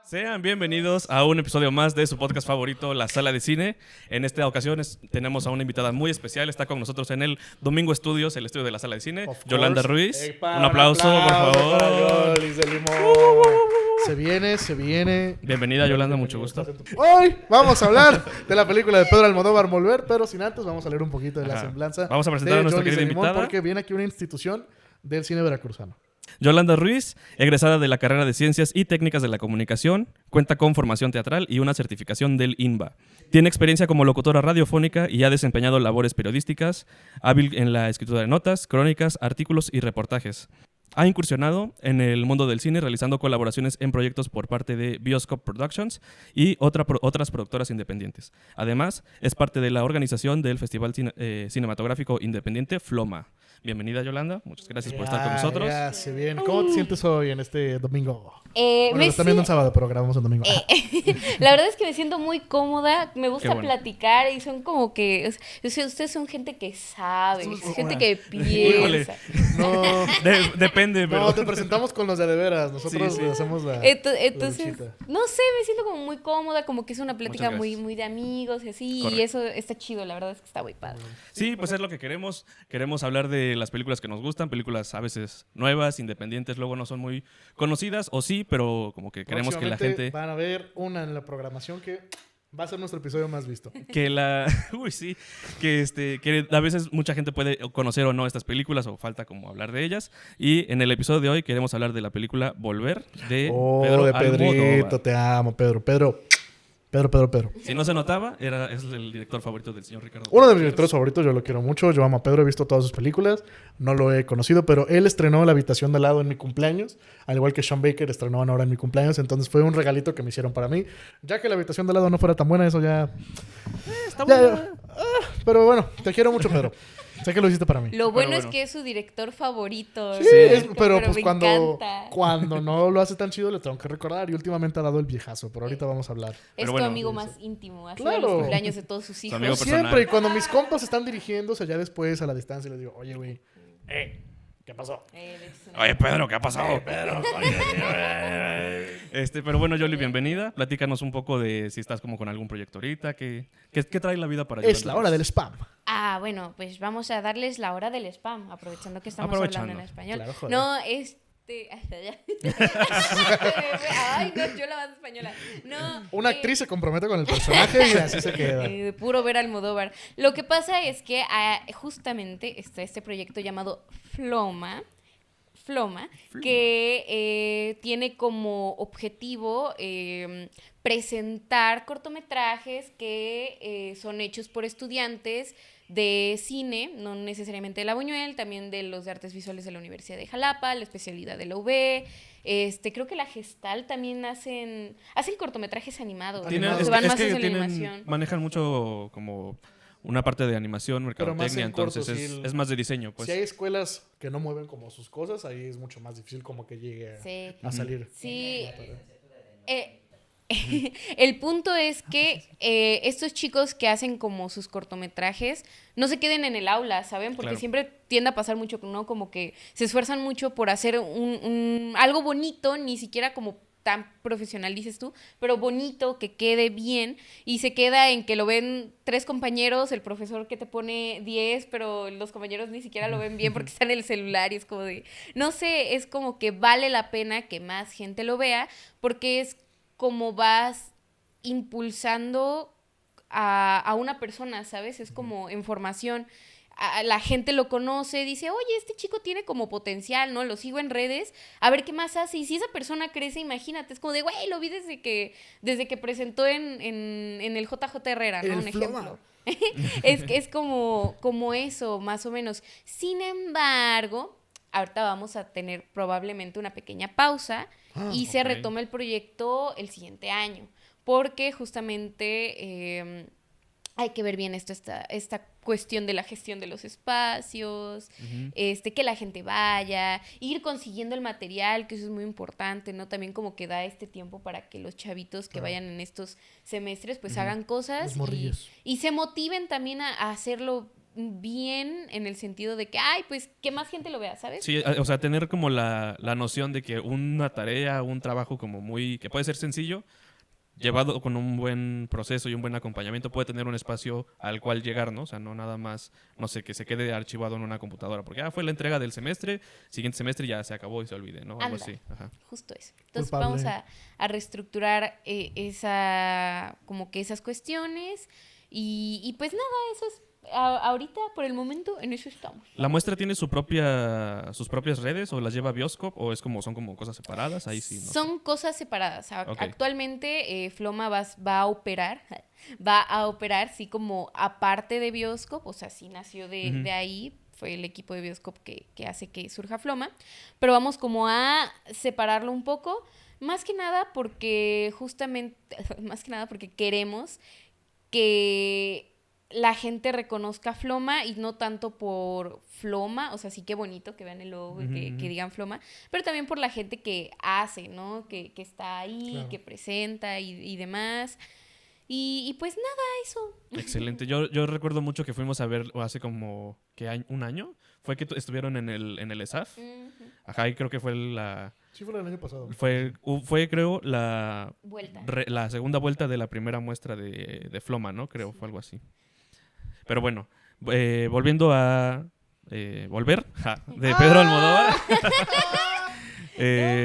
Sean bienvenidos a un episodio más de su podcast favorito, La Sala de Cine. En esta ocasión tenemos a una invitada muy especial. Está con nosotros en el Domingo Estudios, el estudio de La Sala de Cine, Yolanda Ruiz. Un aplauso, por favor. Para Yolis de Limón. Se viene. Bienvenida, Yolanda, mucho gusto. Hoy vamos a hablar de la película de Pedro Almodóvar, Volver, pero sin antes vamos a leer un poquito de la semblanza. Vamos a presentar a nuestra Yolis querida de Limón, invitada. porque viene aquí una institución del cine veracruzano. Yolanda Ruiz, egresada de la carrera de Ciencias y Técnicas de la Comunicación, cuenta con formación teatral y una certificación del INBA. Tiene experiencia como locutora radiofónica y ha desempeñado labores periodísticas, hábil en la escritura de notas, crónicas, artículos y reportajes. Ha incursionado en el mundo del cine realizando colaboraciones en proyectos por parte de Bioscope Productions y otras productoras independientes. Además, es parte de la organización del Festival Cinematográfico Independiente FLOMA. Bienvenida, Yolanda. Muchas gracias por estar con nosotros. Ya, se viene. ¿Cómo te sientes hoy en este domingo? Me Bueno, también un sábado, pero grabamos un domingo. La verdad es que me siento muy cómoda, me gusta Qué bueno. platicar y son como que... O sea, ustedes son gente que sabe, gente que Híjole. piensa. No, Depende, pero... no, te presentamos con los de veras. Nosotros Sí, sí. hacemos la... Entonces, luchita. no sé, me siento como muy cómoda, como que es una plática Muchas muy, gracias. muy de amigos y así, Correcto. y eso está chido, la verdad es que está muy padre. Sí, pues es lo que queremos. Queremos hablar de las películas que nos gustan, películas a veces nuevas, independientes, luego no son muy conocidas, o sí, pero como que queremos que la Próximamente gente... van a ver una en la programación que va a ser nuestro episodio más visto. Que la... Uy, sí. Que a veces mucha gente puede conocer o no estas películas, o falta como hablar de ellas. Y en el episodio de hoy queremos hablar de la película Volver, de Pedro de Pedrito, Almodóvar. te amo, Pedro. Pedro. Si no se notaba, es el director favorito del señor Ricardo. Uno de mis directores favoritos, yo lo quiero mucho. Yo amo a Pedro, he visto todas sus películas. No lo he conocido, pero él estrenó La Habitación de al lado en mi cumpleaños. Al igual que Sean Baker estrenó ahora en mi cumpleaños. Entonces fue un regalito que me hicieron para mí. Ya que La Habitación de al lado no fuera tan buena, eso ya... Está ya- buena. pero bueno, te quiero mucho, Pedro. Sé que lo hiciste para mí. Lo bueno, bueno. es que es su director favorito. Sí, ¿no? pero pues me cuando encanta. no lo hace tan chido le tengo que recordar. Y últimamente ha dado el viejazo, pero ahorita vamos a hablar. Es Pero tu bueno, amigo más íntimo, así Claro. a los cumpleaños de todos sus hijos. amigo personal. Siempre, y cuando mis compas están dirigiéndose allá después a la distancia, les digo, oye, güey, ¿qué pasó? Eres una- Oye, Pedro, ¿qué ha pasado? Pero bueno, Yoli, bienvenida. Platícanos un poco de si estás como con algún proyecto ahorita. ¿Qué trae la vida para Es Yolanda la hora Ruiz? del spam. Bueno, pues vamos a darles la hora del spam, aprovechando que estamos Aprovechando. hablando en español. Claro, joder. No, hasta allá. Ay, no, yo la más española. No. Una actriz se compromete con el personaje y así se queda. De puro ver Almodóvar. Lo que pasa es que justamente está este proyecto llamado Floma, que tiene como objetivo presentar cortometrajes que son hechos por estudiantes de cine, no necesariamente de la Buñuel, también de los de Artes Visuales de la Universidad de Jalapa, la especialidad de la UB. Creo que la Gestal también hacen cortometrajes animados. Tienen- ¿no? es Se van es más que hacia la tienen- animación. manejan mucho como una parte de animación, Pero más mercadotecnia, en corto, entonces sí, es más de diseño, pues. Si hay escuelas que no mueven como sus cosas, ahí es mucho más difícil como que llegue Sí. a salir. Sí. El punto es que estos chicos que hacen como sus cortometrajes no se queden en el aula, ¿saben? Porque Claro. siempre tiende a pasar mucho, ¿no? Como que se esfuerzan mucho por hacer algo bonito, ni siquiera como tan profesional, dices tú, pero bonito, que quede bien, y se queda en que lo ven 3 compañeros, el profesor que te pone 10, pero los compañeros ni siquiera lo ven bien porque están en el celular y es como de... No sé, es como que vale la pena que más gente lo vea porque es como vas impulsando a una persona, ¿sabes? Es como en formación. La gente lo conoce, dice, oye, este chico tiene como potencial, ¿no? Lo sigo en redes, a ver qué más hace. Y si esa persona crece, imagínate, es como de, güey, lo vi desde que presentó en el JJ Herrera, ¿no? El Un Floma. ejemplo. Es como eso, más o menos. Sin embargo, ahorita vamos a tener probablemente una pequeña pausa y se ok. retoma el proyecto el siguiente año, porque justamente hay que ver bien esta cuestión de la gestión de los espacios, que la gente vaya, ir consiguiendo el material, que eso es muy importante, ¿no? También como que da este tiempo para que los chavitos que vayan en estos semestres pues hagan cosas y se motiven también a hacerlo bien en el sentido de que, ay, pues que más gente lo vea, ¿sabes? Sí, o sea, tener como la noción de que una tarea, un trabajo como que puede ser sencillo, llevado con un buen proceso y un buen acompañamiento, puede tener un espacio al cual llegar, ¿no? O sea, no nada más, no sé, que se quede archivado en una computadora, porque fue la entrega del semestre, siguiente semestre ya se acabó y se olvide, ¿no? Algo así. Ajá. Justo eso. Entonces vamos a reestructurar como que esas cuestiones y pues nada, eso es. Ahorita, por el momento, en eso estamos. ¿La muestra tiene sus propias redes o las lleva Bioscope o son como cosas separadas? Ahí sí, ¿no? Son cosas separadas. Okay. Actualmente Floma va a operar, sí, como aparte de Bioscope, o sea, sí nació de ahí, fue el equipo de Bioscope que hace que surja Floma, pero vamos como a separarlo un poco, más que nada porque queremos que la gente reconozca Floma y no tanto por Floma, o sea, sí que bonito que vean el logo y que digan Floma, pero también por la gente que hace, ¿no? Que está ahí, que presenta y demás. Y pues nada, eso. Excelente. Yo recuerdo mucho que fuimos a ver hace como un año. Fue que estuvieron en el ESAF. Ajá, y creo que fue Sí, fue el año pasado. Fue creo, la segunda vuelta de la primera muestra de Floma, ¿no? Creo, fue algo así. Pero bueno, volviendo a Volver, de Pedro Almodóvar.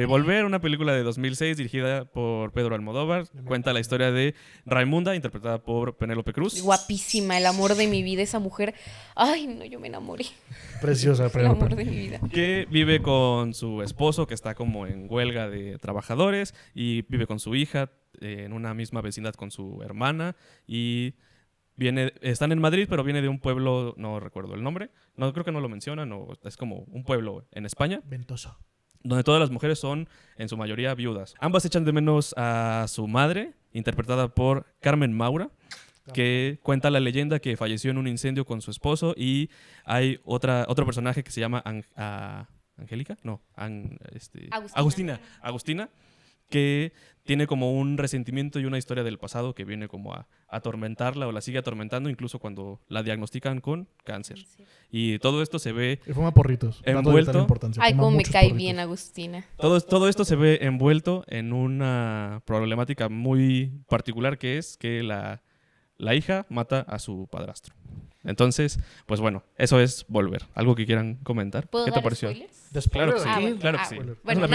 Volver, una película de 2006 dirigida por Pedro Almodóvar. Cuenta la historia de Raimunda, interpretada por Penélope Cruz. Guapísima, el amor de mi vida, esa mujer. Ay, no, yo me enamoré. Preciosa, Penélope. El amor de mi vida. Que vive con su esposo, que está como en huelga de trabajadores, y vive con su hija en una misma vecindad con su hermana, y están en Madrid, pero viene de un pueblo, no recuerdo el nombre, no creo que no lo mencionan, es como un pueblo en España. Ventosa. Donde todas las mujeres son, en su mayoría, viudas. Ambas echan de menos a su madre, interpretada por Carmen Maura, que cuenta la leyenda que falleció en un incendio con su esposo, y hay otro personaje que se llama Angélica, no, Agustina, que tiene como un resentimiento y una historia del pasado que viene como a atormentarla o la sigue atormentando incluso cuando la diagnostican con cáncer. Y todo esto se ve y fuma porritos, envuelto. Ay, cómo me cae bien Agustina. Todo esto se ve envuelto en una problemática muy particular, que es que la hija mata a su padrastro. Entonces, pues bueno, eso es Volver. ¿Algo que quieran comentar? ¿Qué te pareció? Claro que sí. Claro que sí. Bueno,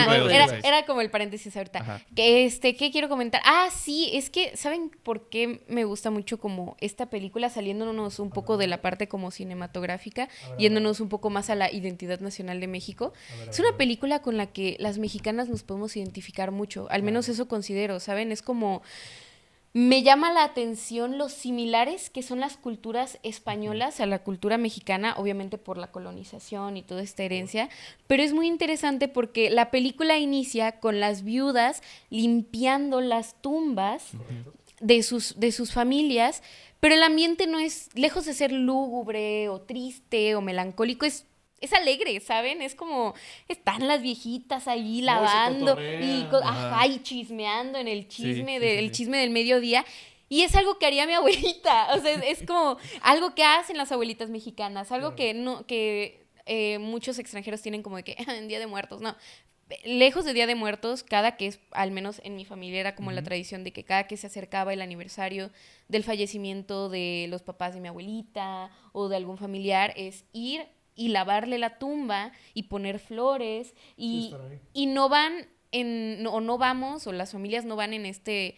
era como el paréntesis ahorita. ¿Qué quiero comentar? Sí, es que, ¿saben por qué me gusta mucho como esta película? Saliéndonos un poco de la parte como cinematográfica, yéndonos un poco más a la identidad nacional de México. Es una película con la que las mexicanas nos podemos identificar mucho. Al menos eso considero, ¿saben? Es como... Me llama la atención los similares que son las culturas españolas a la cultura mexicana, obviamente por la colonización y toda esta herencia, pero es muy interesante porque la película inicia con las viudas limpiando las tumbas de sus familias, pero el ambiente no es, lejos de ser lúgubre o triste o melancólico, es alegre, ¿saben? Es como, están las viejitas ahí lavando y chismeando en el chisme, chisme del mediodía. Y es algo que haría mi abuelita. O sea, es como algo que hacen las abuelitas mexicanas. Algo que muchos extranjeros tienen como de que en Día de Muertos. No, lejos de Día de Muertos, al menos en mi familia era como la tradición de que cada que se acercaba el aniversario del fallecimiento de los papás de mi abuelita o de algún familiar, es ir y lavarle la tumba y poner flores y no vamos, o las familias no van en este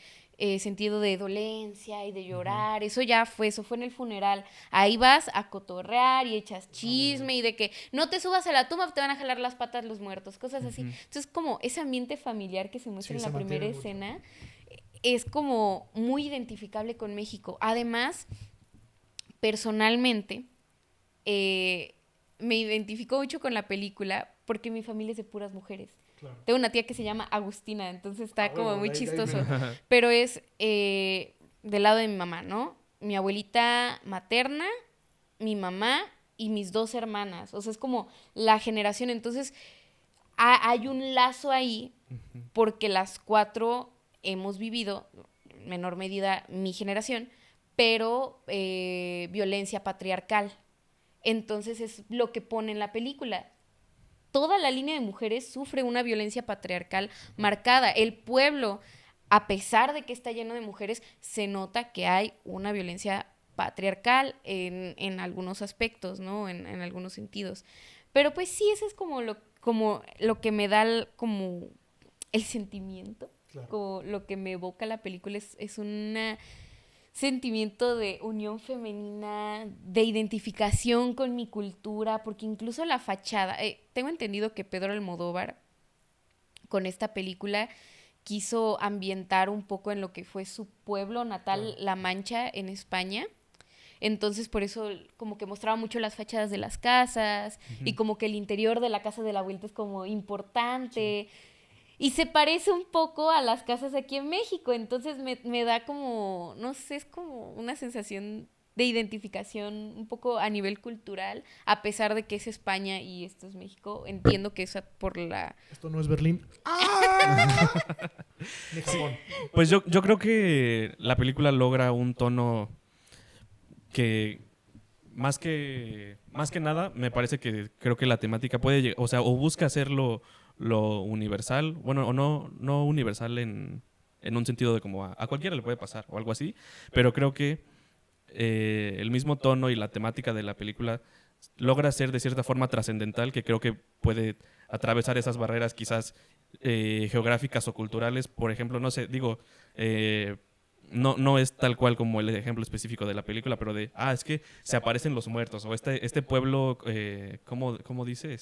sentido de dolencia y de llorar. Eso fue en el funeral. Ahí vas a cotorrear y echas chisme y de que no te subas a la tumba, te van a jalar las patas los muertos, cosas así. Entonces, como ese ambiente familiar que se muestra en la primera escena es como muy identificable con México. Además, personalmente, me identifico mucho con la película porque mi familia es de puras mujeres. Claro. Tengo una tía que se llama Agustina, entonces está como muy chistoso. Pero es del lado de mi mamá, ¿no? mi abuelita materna, mi mamá y mis 2 hermanas. O sea, es como la generación. Entonces, hay un lazo ahí porque las 4 hemos vivido, en menor medida mi generación, pero violencia patriarcal. Entonces, es lo que pone en la película. Toda la línea de mujeres sufre una violencia patriarcal marcada. El pueblo, a pesar de que está lleno de mujeres, se nota que hay una violencia patriarcal en algunos aspectos, ¿no? En algunos sentidos. Pero pues sí, eso es como lo que me da como el sentimiento, Claro. como lo que me evoca la película es un sentimiento de unión femenina, de identificación con mi cultura, porque incluso la fachada, tengo entendido que Pedro Almodóvar con esta película quiso ambientar un poco en lo que fue su pueblo natal, La Mancha, en España. Entonces, por eso como que mostraba mucho las fachadas de las casas y como que el interior de la casa de la abuelita es como importante. Y se parece un poco a las casas aquí en México. Entonces, me da como, no sé, es como una sensación de identificación un poco a nivel cultural, a pesar de que es España y esto es México. Entiendo que es por la... Esto no es Berlín. Ni Japón. Pues yo creo que la película logra un tono que más que nada me parece que creo que la temática puede, o sea, o busca hacerlo lo universal, bueno, o no universal en un sentido de como a cualquiera le puede pasar o algo así, pero creo que el mismo tono y la temática de la película logra ser de cierta forma trascendental, que creo que puede atravesar esas barreras quizás geográficas o culturales. Por ejemplo, no sé, digo, no es tal cual como el ejemplo específico de la película, pero es que se aparecen los muertos, o este pueblo, ¿cómo dice?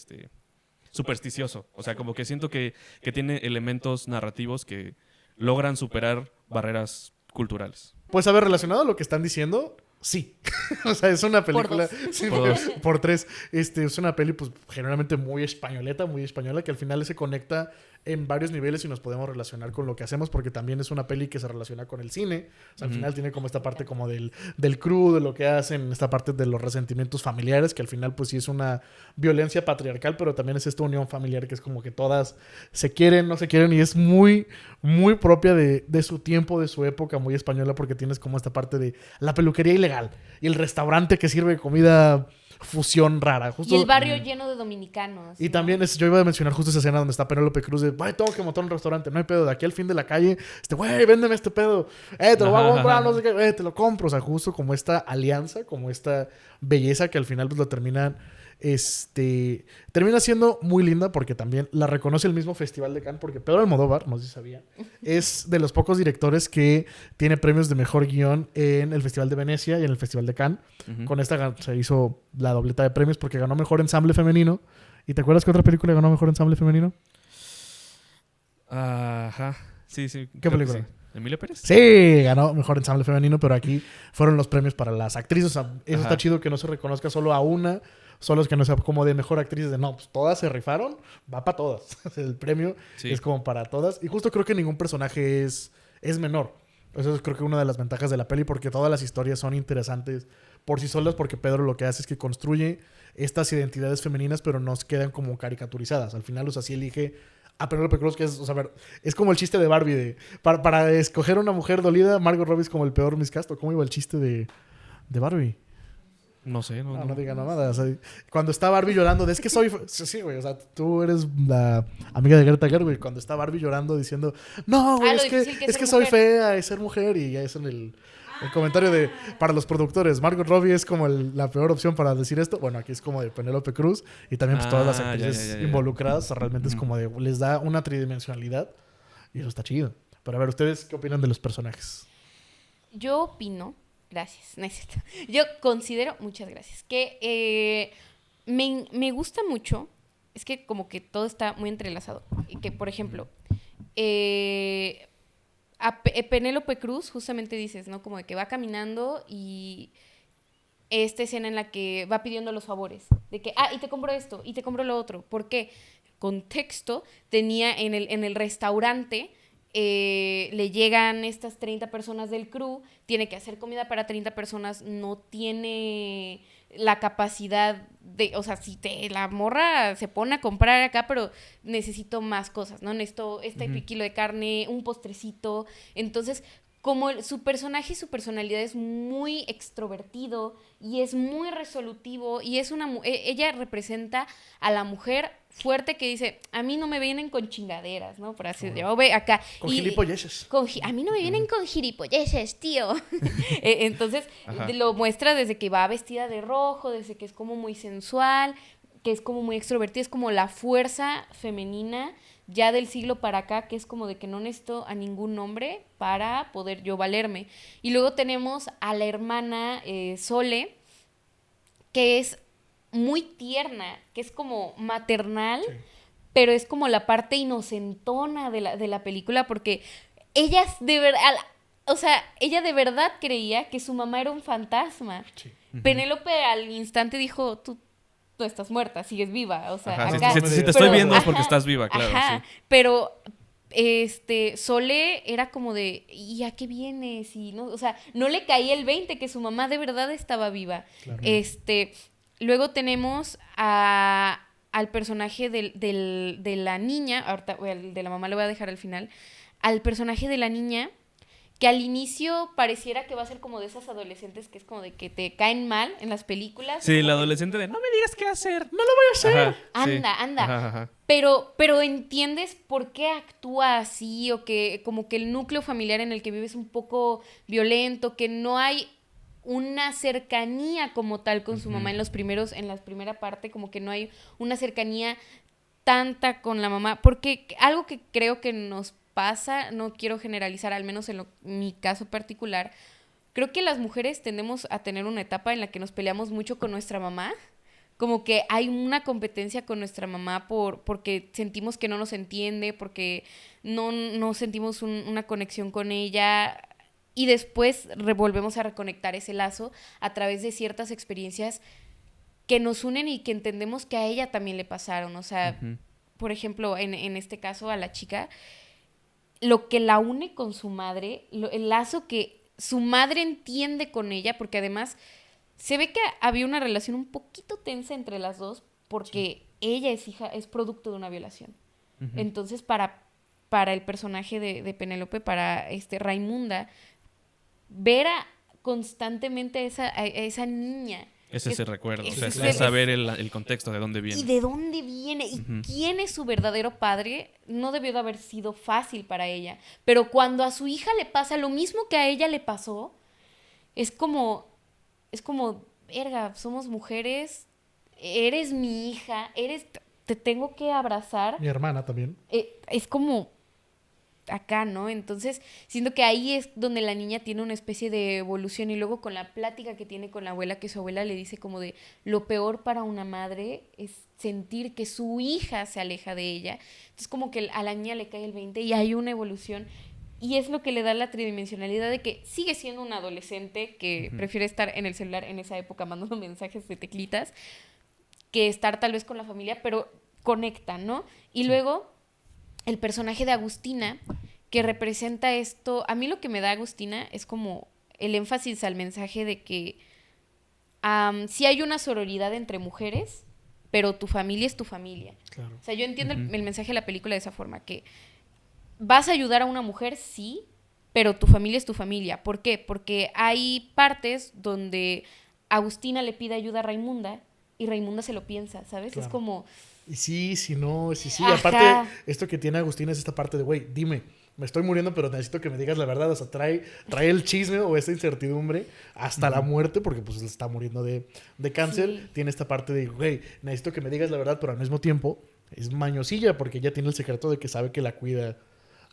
Supersticioso. O sea, como que siento que tiene elementos narrativos que logran superar barreras culturales. Pues a ver, relacionado a lo que están diciendo, sí. O sea, es una película... Por Sí, Por 2. por 3. Es una peli, pues, generalmente muy españoleta, muy española, que al final se conecta en varios niveles y nos podemos relacionar con lo que hacemos, porque también es una peli que se relaciona con el cine. O sea, al final tiene como esta parte como del crew, de lo que hacen, esta parte de los resentimientos familiares, que al final pues sí es una violencia patriarcal, pero también es esta unión familiar que es como que todas se quieren, no se quieren, y es muy, muy propia de su tiempo, de su época, muy española, porque tienes como esta parte de la peluquería ilegal y el restaurante que sirve comida fusión rara. Justo, Y el barrio lleno de dominicanos. y ¿no? también yo iba a mencionar justo esa escena donde está Penélope Cruz de, güey, tengo que montar un restaurante, no hay pedo, de aquí al fin de la calle, güey, véndeme este pedo, te lo voy a comprar, no sé qué, te lo compro. O sea, justo como esta alianza, como esta belleza que al final pues lo termina siendo muy linda, porque también la reconoce el mismo Festival de Cannes, porque Pedro Almodóvar, no sé si sabía, es de los pocos directores que tiene premios de mejor guión en el Festival de Venecia y en el Festival de Cannes. Con esta se hizo la dobleta de premios porque ganó mejor ensamble femenino. ¿Y te acuerdas qué otra película ganó mejor ensamble femenino? Ajá. Sí. ¿Qué creo que película? sí. ¿Emilia Pérez? Sí, ganó mejor ensamble femenino, pero aquí fueron los premios para las actrices. O sea, eso está chido, que no se reconozca solo a una, solo es que no sea como de mejor actriz, de no, pues todas se rifaron, va para todas. El premio es como para todas. Y justo creo que ningún personaje es menor. Eso es, creo que una de las ventajas de la peli, porque todas las historias son interesantes por sí solas, porque Pedro lo que hace es que construye estas identidades femeninas, pero nos quedan como caricaturizadas. Al final, o sea, sí elige a Penélope Cruz, que es, o sea, a ver, es como el chiste de Barbie, para escoger una mujer dolida, Margot Robbie es como el peor miscasto. ¿Cómo iba el chiste de Barbie? No sé, No diga nada. O sea, cuando está Barbie llorando, es que soy... Sí, güey, o sea, tú eres la amiga de Greta Gerwig. Cuando está Barbie llorando diciendo, no, güey, es que soy fea, es ser mujer, y ya es en el comentario para los productores, Margot Robbie es como la peor opción para decir esto. Bueno, aquí es como de Penélope Cruz, y también pues todas las actrices involucradas, o sea, realmente es como de, les da una tridimensionalidad, y eso está chido. Pero a ver, ¿ustedes qué opinan de los personajes? Yo opino, gracias, no es cierto. Yo considero, muchas gracias, que me gusta mucho, es que como que todo está muy entrelazado. Que, por ejemplo, Penélope Cruz justamente dices, ¿no? Como de que va caminando y esta escena en la que va pidiendo los favores. De que, y te compro esto, y te compro lo otro. ¿Por qué? Contexto, tenía en el restaurante le llegan estas 30 personas del crew, tiene que hacer comida para 30 personas, no tiene la capacidad de, o sea, si la morra se pone a comprar acá, pero necesito más cosas, ¿no? Necesito kilo de carne, un postrecito. Entonces, como su personaje y su personalidad es muy extrovertido y es muy resolutivo y es ella representa a la mujer fuerte que dice, a mí no me vienen con chingaderas, ¿no? Por así decirlo, ve acá. Con gilipolleces. A mí no me vienen con gilipolleces, tío. Entonces, lo muestra desde que va vestida de rojo, desde que es como muy sensual, que es como muy extrovertida, es como la fuerza femenina ya del siglo para acá, que es como de que no necesito a ningún hombre para poder yo valerme. Y luego tenemos a la hermana Sole, que es muy tierna, que es como maternal, sí, pero es como la parte inocentona de la película, porque ella de verdad, o sea, ella de verdad creía que su mamá era un fantasma. Sí. Penélope al instante dijo, tú no estás muerta, sigues viva, o sea, ajá, acá, si te estoy viendo es porque estás viva, claro. Ajá, sí. Pero Sole era como de, ¿y a qué vienes? Y no, o sea, no le caía el 20 que su mamá de verdad estaba viva. Claro. Luego tenemos al personaje de la niña, ahorita de la mamá lo voy a dejar al final, al personaje de la niña, que al inicio pareciera que va a ser como de esas adolescentes que es como de que te caen mal en las películas. Sí, la adolescente de, no me digas qué hacer. No lo voy a hacer. Ajá, anda. Ajá. Pero entiendes por qué actúa así, o que como que el núcleo familiar en el que vive es un poco violento, que no hay una cercanía como tal con su mamá en la primera parte, como que no hay una cercanía tanta con la mamá, porque algo que creo que nos pasa, no quiero generalizar, al menos en mi caso particular, creo que las mujeres tendemos a tener una etapa en la que nos peleamos mucho con nuestra mamá, como que hay una competencia con nuestra mamá porque sentimos que no nos entiende, porque no sentimos una conexión con ella, y después volvemos a reconectar ese lazo a través de ciertas experiencias que nos unen y que entendemos que a ella también le pasaron. O sea, por ejemplo, en este caso a la chica, lo que la une con su madre, el lazo que su madre entiende con ella, porque además se ve que había una relación un poquito tensa entre las dos, porque ella es producto de una violación. Entonces, para el personaje de Penélope, para Raimunda, ver constantemente a esa niña. Es ese recuerdo, o sea, es saber el contexto de dónde viene. Y de dónde viene, y quién es su verdadero padre, no debió de haber sido fácil para ella. Pero cuando a su hija le pasa lo mismo que a ella le pasó, es como, verga, somos mujeres, eres mi hija, te tengo que abrazar. Mi hermana también. Es como acá, ¿no? Entonces, siento que ahí es donde la niña tiene una especie de evolución, y luego con la plática que tiene con la abuela, que su abuela le dice como de lo peor para una madre es sentir que su hija se aleja de ella. Entonces, como que a la niña le cae el 20 y hay una evolución, y es lo que le da la tridimensionalidad de que sigue siendo un adolescente que prefiere estar en el celular en esa época mandando mensajes de teclitas que estar tal vez con la familia, pero conecta, ¿no? Y luego el personaje de Agustina, que representa esto. A mí lo que me da Agustina es como el énfasis al mensaje de que sí hay una sororidad entre mujeres, pero tu familia es tu familia. Claro. O sea, yo entiendo el mensaje de la película de esa forma, que vas a ayudar a una mujer, sí, pero tu familia es tu familia. ¿Por qué? Porque hay partes donde Agustina le pide ayuda a Raimunda y Raimunda se lo piensa, ¿sabes? Claro. Es como... Y sí, si no, sí. Ajá. Aparte, esto que tiene Agustín es esta parte de, güey, dime, me estoy muriendo, pero necesito que me digas la verdad. O sea, trae el chisme o esta incertidumbre hasta la muerte, porque pues está muriendo de cáncer. Sí. Tiene esta parte de, güey, necesito que me digas la verdad, pero al mismo tiempo es mañosilla, porque ella tiene el secreto de que sabe que la cuida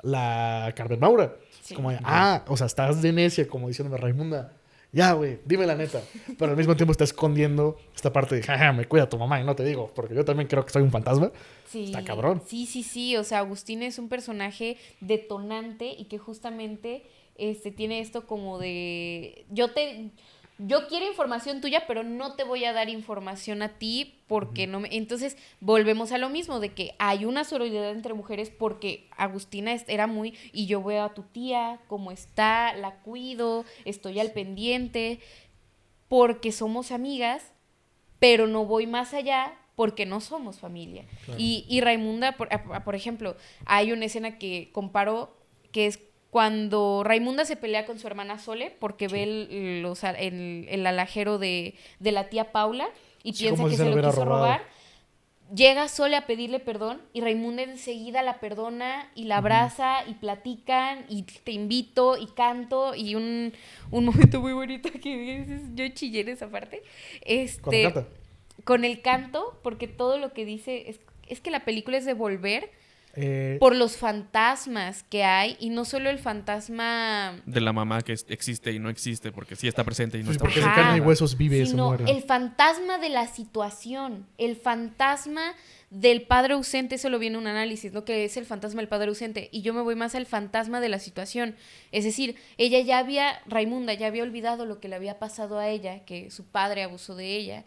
la Carmen Maura. Sí. Como, o sea, estás de necia, como diciéndome, Raimunda, ya, güey, dime la neta. Pero al mismo tiempo está escondiendo esta parte de, jaja, me cuida tu mamá y no te digo, porque yo también creo que soy un fantasma. Sí, está cabrón. Sí. O sea, Agustín es un personaje detonante y que justamente tiene esto como de... yo quiero información tuya, pero no te voy a dar información a ti porque no me... Entonces, volvemos a lo mismo, de que hay una sororidad entre mujeres porque Agustina era muy... Y yo veo a tu tía, cómo está, la cuido, estoy al pendiente, porque somos amigas, pero no voy más allá porque no somos familia. Claro. Y Raimunda, por ejemplo, hay una escena que comparo, que es cuando Raimunda se pelea con su hermana Sole porque ve el alajero de la tía Paula y Sí, piensa como que si se se lo lo hubiera quiso robado. robar. Llega Sole a pedirle perdón y Raimunda enseguida la perdona y la abraza y platican y te invito y canto y un momento muy bonito que dices, yo chillé en esa parte. Cuando canta. Con el canto, porque todo lo que dice es que la película es de volver Eh, por los fantasmas que hay y no solo el fantasma, De la mamá que existe y no existe, porque sí está presente y no pues está porque de Ajá. carne y huesos vive y se sino muere. el fantasma de la situación, el fantasma del padre ausente. Eso lo viene un análisis, ¿no? Que es el fantasma del padre ausente, y yo me voy más al fantasma de la situación. Es decir, Raimunda ya había olvidado lo que le había pasado a ella, que su padre abusó de ella,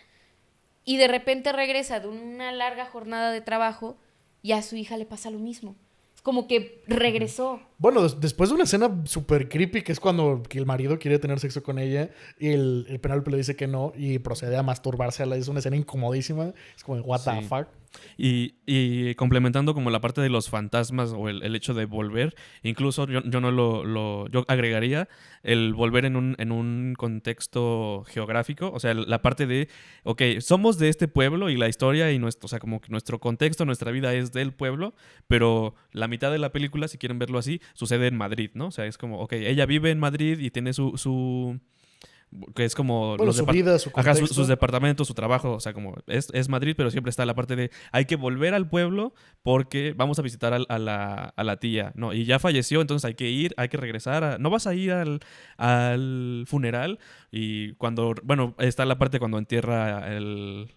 y de repente regresa de una larga jornada de trabajo y a su hija le pasa lo mismo. Es como que regresó. Bueno, después de una escena súper creepy, que es cuando que el marido quiere tener sexo con ella y el Penélope le dice que no y procede a masturbarse. Es una escena incomodísima. Es como, what the Sí. fuck. Y complementando como la parte de los fantasmas o el hecho de volver, incluso yo no yo agregaría el volver en un contexto geográfico, o sea, la parte de, ok, somos de este pueblo y la historia y o sea, como que nuestro contexto, nuestra vida es del pueblo, pero la mitad de la película, si quieren verlo así, sucede en Madrid, ¿no? O sea, es como, ok, ella vive en Madrid y tiene su que es como Bueno, su vida, su ajá, contexto. sus departamentos, su trabajo, o sea, como es Madrid, pero siempre está la parte de hay que volver al pueblo porque vamos a visitar a la tía, ¿no? Y ya falleció, entonces hay que ir, hay que regresar, no vas a ir al funeral. Y cuando, bueno, está la parte cuando entierra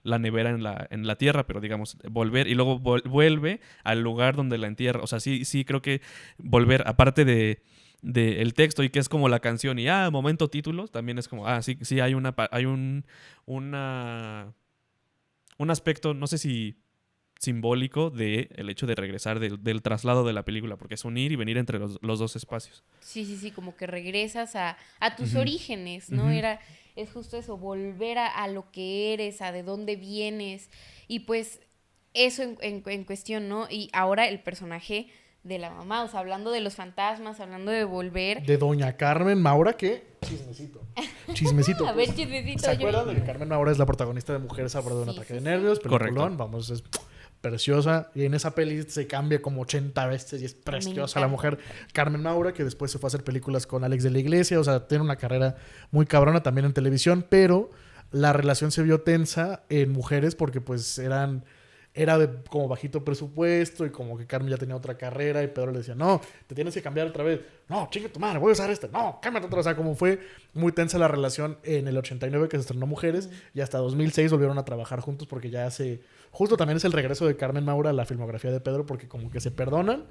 la nevera en la tierra, pero digamos, volver y luego vuelve al lugar donde la entierra, o sea, sí creo que volver, aparte de el texto y que es como la canción y momento títulos, también es como, sí hay un aspecto, no sé si simbólico de el hecho de regresar del traslado de la película, porque es un ir y venir entre los dos espacios. Sí, como que regresas a tus Ujú. orígenes, ¿no? Ujú. Es justo eso, volver a lo que eres, a de dónde vienes. Y pues eso en cuestión, ¿no? Y ahora el personaje de la mamá, o sea, hablando de los fantasmas, hablando de volver. De doña Carmen Maura, que... Chismecito. A ver, Pues. chismecito. ¿Se acuerdan de que Carmen Maura es la protagonista de Mujeres a bordo de un Sí, ataque sí, de sí. nervios? Correcto. Peliculón, vamos, es preciosa. Y en esa peli se cambia como 80 veces y es preciosa la mujer. Carmen Maura, que después se fue a hacer películas con Alex de la Iglesia. O sea, tiene una carrera muy cabrona también en televisión, pero la relación se vio tensa en Mujeres porque pues era de como bajito presupuesto y como que Carmen ya tenía otra carrera y Pedro le decía, no, te tienes que cambiar otra vez. No, chingue tu madre, voy a usar esta. No, cámbiate otra. O sea, como fue muy tensa la relación en el 89 que se estrenó Mujeres y hasta 2006 volvieron a trabajar juntos porque ya justo también es el regreso de Carmen Maura a la filmografía de Pedro porque como que se perdonan,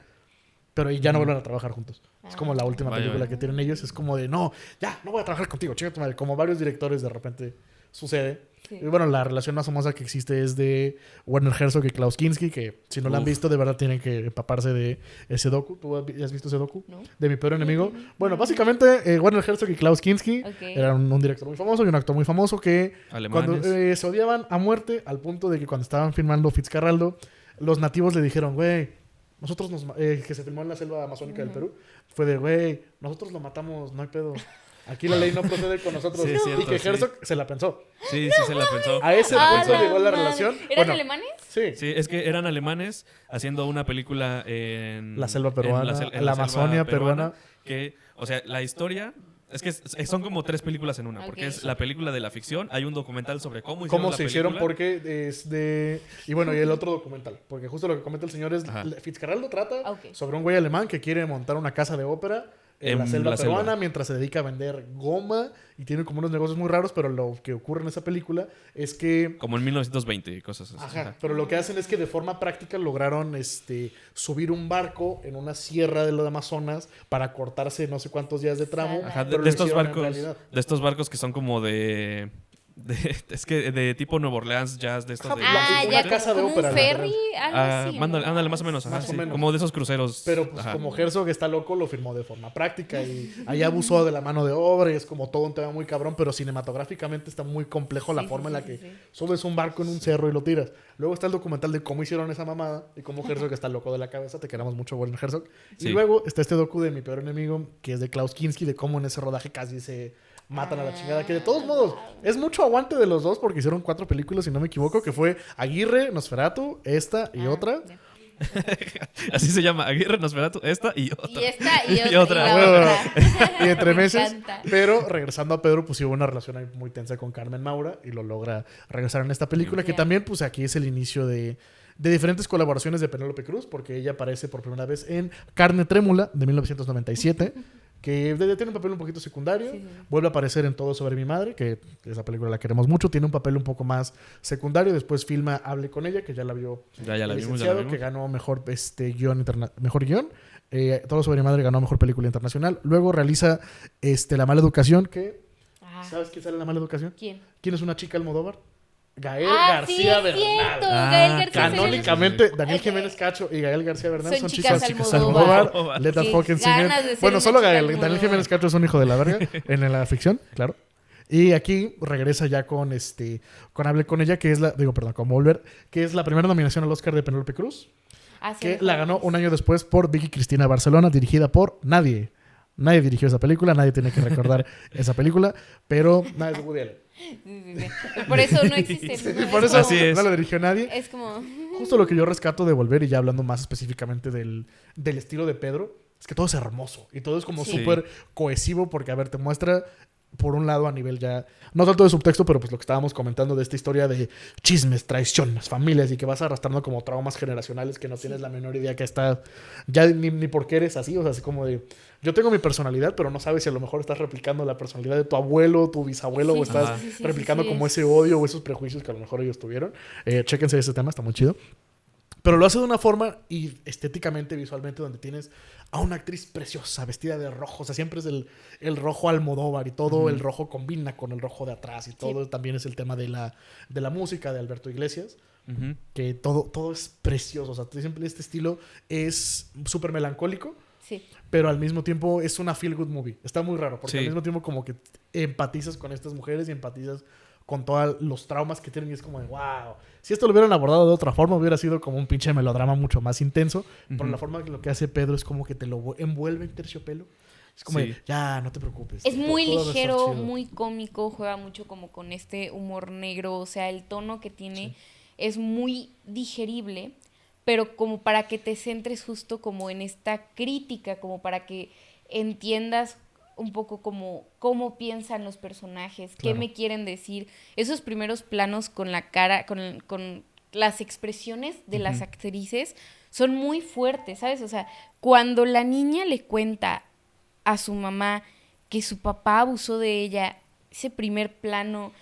pero ya no vuelven a trabar juntos. Es como la última Vaya, película vaya. que tienen ellos. Es como de, no, ya, no voy a trabajar contigo, chinga tu madre. Como varios directores de repente sucede. Sí. Y bueno, la relación más famosa que existe es de Werner Herzog y Klaus Kinski, que si no la han Uf. visto, de verdad tienen que empaparse de ese docu. ¿Tú has visto ese docu? ¿No? De Mi Peor Enemigo. No. Bueno, básicamente Werner Herzog y Klaus Kinski Ok. eran un director muy famoso y un actor muy famoso que Alemanes. cuando se odiaban a muerte, al punto de que cuando estaban filmando Fitzcarraldo, los nativos le dijeron, güey, que se filmó en la selva amazónica del Perú, fue de, güey, nosotros lo matamos, no hay pedo. Aquí la ley no procede con nosotros. Sí, es y cierto, que sí. Herzog se la pensó. Sí, se la pensó. A ese punto la llegó la madre. relación. ¿Eran Bueno, alemanes? Sí. Sí, es que eran alemanes haciendo una película en La selva peruana, en la selva Amazonia peruana. Que, o sea, la historia es que son como tres películas en una, porque Ok. es la película de la ficción, hay un documental sobre cómo hicieron ¿Cómo la se hicieron? película. Porque es de... Y bueno, y el otro documental. Porque justo lo que comenta el señor es... Ajá. Fitzcarraldo trata Ok. sobre un güey alemán que quiere montar una casa de ópera en la selva la peruana selva. mientras se dedica a vender goma y tiene como unos negocios muy raros, pero lo que ocurre en esa película es que... Como en 1920 y cosas así. Ajá, Ajá. pero lo que hacen es que de forma práctica lograron subir un barco en una sierra de los Amazonas para cortarse no sé cuántos días de tramo. Ajá, pero de lo estos hicieron en barcos, realidad. de estos barcos que son como es que de tipo Nueva Orleans, jazz, de estos Ajá, de Ah, una ya, casa de como ópera, un ferry, algo así. ándale, ¿no? ándale, más o menos, ajá, Más o sí, menos. como de esos cruceros. Pero pues ajá. como Herzog está loco, lo firmó de forma práctica y ahí abusó de la mano de obra y es como todo un tema muy cabrón, pero cinematográficamente está muy complejo la Sí, forma sí, en la sí, que sí, sí. subes un barco en un cerro y lo tiras. Luego está el documental de cómo hicieron esa mamada y cómo Herzog está loco de la cabeza. Te queramos mucho, Werner Herzog. Y Sí. luego está este docu de Mi Peor Enemigo, que es de Klaus Kinski, de cómo en ese rodaje casi se matan a la chingada. Que de todos modos, es mucho aguante de los dos porque hicieron 4 películas, si no me equivoco, que fue Aguirre, Nosferatu, esta y otra. Ya. Así se llama, Aguirre, Nosferatu, esta y otra. Y esta y Y otra. otra. Y la Bueno, otra. y entre Me meses. encanta. Pero regresando a Pedro, pues sí hubo una relación ahí muy tensa con Carmen Maura y lo logra regresar en esta película, que Ya. también, pues aquí es el inicio de diferentes colaboraciones de Penélope Cruz, porque ella aparece por primera vez en Carne Trémula de 1997. Que tiene un papel un poquito secundario. Sí, sí. Vuelve a aparecer en Todo sobre mi madre, que esa película la queremos mucho. Tiene un papel un poco más secundario. Después filma Hable con ella, que ya la vio Ya la el vimos, licenciado, que ganó mejor mejor guión. Todo sobre mi madre ganó mejor película internacional. Luego realiza La Mala Educación, que... Ah, ¿Sabes quién sale en La Mala Educación? ¿quién? ¿Quién es una chica Almodóvar? Gael Sí, García es Bernal. cierto. Ah, Gael García Canónicamente, Bernal. Daniel Ok. Jiménez Cacho y Gael García Bernal Son son chicas chicas Almodóvar. Almodóvar. Let that Qué fucking sing it. ganas de ser Bueno, una solo chica Gael. Daniel Almodóvar. Jiménez Cacho es un hijo de la verga en la ficción, claro. Y aquí regresa ya con Hable con ella, que es con Volver, que es la primera nominación al Oscar de Penélope Cruz, Ah, sí, que mejor la ganó actriz. un año después por Vicky Cristina Barcelona, dirigida por nadie. Nadie dirigió esa película, nadie tiene que recordar esa película, pero nada es de Woody Allen. Sí, sí, sí. Por eso no existe. Sí, ¿no? por Es eso Así es. no la dirigió nadie. Es como... Justo lo que yo rescato de Volver, y ya hablando más específicamente del estilo de Pedro, es que todo es hermoso y todo es como Sí. súper cohesivo porque, a ver, te muestra, por un lado, a nivel ya, no tanto de subtexto, pero pues lo que estábamos comentando de esta historia de chismes, traiciones, familias y que vas arrastrando como traumas generacionales que no tienes la menor idea que está, ya ni por qué eres así, o sea, así como de, yo tengo mi personalidad, pero no sabes si a lo mejor estás replicando la personalidad de tu abuelo, tu bisabuelo, Sí, o estás Ajá. sí, replicando sí, como es- ese odio o esos prejuicios que a lo mejor ellos tuvieron. Chéquense ese tema, está muy chido. Pero lo hace de una forma y estéticamente, visualmente, donde tienes a una actriz preciosa, vestida de rojo. O sea, siempre es el rojo Almodóvar y todo el rojo combina con el rojo de atrás. Y todo también es el tema de la música de Alberto Iglesias. Ujú. Que todo es precioso. O sea, siempre este estilo es súper melancólico, Sí. pero al mismo tiempo es una feel good movie. Está muy raro, porque Sí. al mismo tiempo como que empatizas con estas mujeres y empatizas con todos los traumas que tienen y es como de wow. Si esto lo hubieran abordado de otra forma hubiera sido como un pinche melodrama mucho más intenso, pero Ujú. la forma que lo que hace Pedro es como que te lo envuelve en terciopelo. Es como Sí. de, ya, no te preocupes. Es muy todo va a estar ligero, chido". muy cómico, juega mucho como con este humor negro, o sea, el tono que tiene es muy digerible, pero como para que te centres justo como en esta crítica, como para que entiendas un poco como cómo piensan los personajes, qué Claro. me quieren decir. Esos primeros planos con la cara, con las expresiones de las Ujú. actrices son muy fuertes, ¿sabes? O sea, cuando la niña le cuenta a su mamá que su papá abusó de ella, ese primer plano,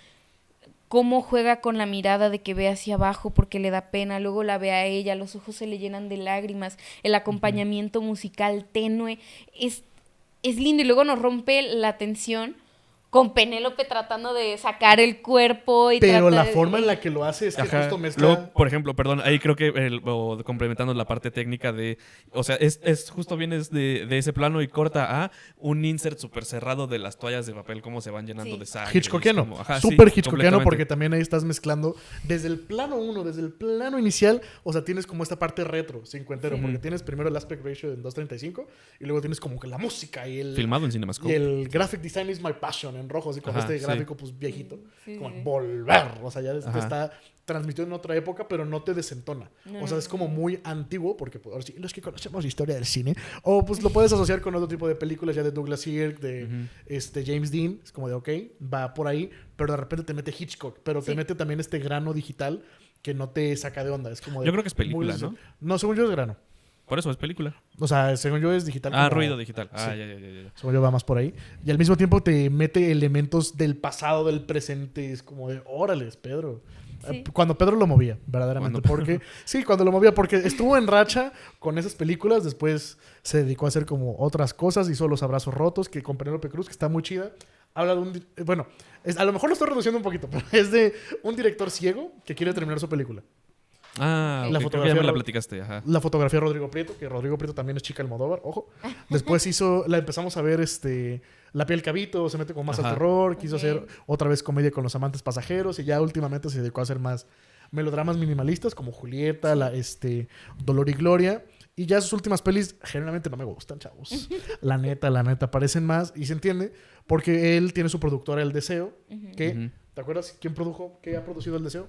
cómo juega con la mirada de que ve hacia abajo porque le da pena, luego la ve a ella, los ojos se le llenan de lágrimas, el acompañamiento musical tenue, es lindo y luego nos rompe la tensión con Penélope tratando de sacar el cuerpo y Pero trata la de- forma en la que lo hace es que Ajá. justo mezcla... Luego, por ejemplo, perdón, ahí creo que complementando la parte técnica o sea, es justo vienes de ese plano y corta a un insert súper cerrado de las toallas de papel, cómo se van llenando Sí. de sangre. Hitchcockiano. Es como- ajá, sí, Súper Hitchcockiano completamente. porque también ahí estás mezclando desde el plano 1, desde el plano inicial, o sea, tienes como esta parte retro, cincuentero, Sí. porque tienes primero el aspect ratio en 2.35 y luego tienes como que la música y el... Filmado en Y CinemaScope. el graphic design is my passion en rojo, así con Ajá, este sí. gráfico pues viejito, Sí, como sí. volver, o sea, ya te Ajá. está transmitido en otra época, pero no te desentona. No, O sea, no, es como no. muy antiguo, porque pues, ahora sí, los que conocemos historia del cine, o pues lo puedes asociar con otro tipo de películas ya de Douglas Sirk, de Ujú. James Dean, es como de ok, va por ahí, pero de repente te mete Hitchcock, pero te Sí. mete también este grano digital que no te saca de onda. Es como de, Yo creo que es película, muy- ¿no? No, según yo es grano. Por eso es película. O sea, según yo es digital. Ah, como- ruido digital. Ah, Sí. ya. Según yo va más por ahí. Y al mismo tiempo te mete elementos del pasado, del presente. Es como de, órales, Pedro. Sí. Cuando Pedro lo movía, verdaderamente. Porque, sí, cuando lo movía, porque estuvo en racha con esas películas. Después se dedicó a hacer como otras cosas. Hizo Los Abrazos Rotos, que con Penélope Cruz, que está muy chida. Habla de un... Bueno, a lo mejor lo estoy reduciendo un poquito, pero es de un director ciego que quiere terminar su película. Ah, La ok, creo que ya fotografía me la ro- platicaste. Ajá. La fotografía de Rodrigo Prieto, que Rodrigo Prieto también es chica Almodóvar, ojo. Después la empezamos a ver La piel cabito, se mete con más al Ajá. terror, quiso Ok. hacer otra vez comedia con Los amantes pasajeros y ya últimamente se dedicó a hacer más melodramas minimalistas como Julieta, Dolor y Gloria. Y ya sus últimas pelis generalmente no me gustan, chavos. La neta, parecen más y se entiende porque él tiene su productora El Deseo, que, Ujú. ¿te acuerdas quién produjo, qué ha producido El Deseo?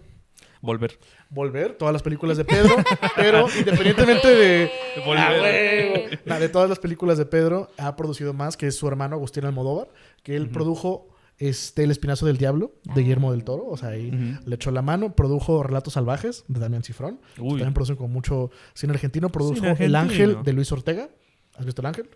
Volver. Volver, todas las películas de Pedro, pero independientemente de... Volver. ¡Ah, huevo! De todas las películas de Pedro, ha producido más, que es su hermano Agustín Almodóvar, que él produjo El Espinazo del Diablo, de Guillermo del Toro, o sea, ahí Ujú. le echó la mano, produjo Relatos Salvajes, de Damián Cifrón, Uy. también producen con mucho cine argentino, produjo Cine El argentino. Ángel, de Luis Ortega, ¿has visto El Ángel?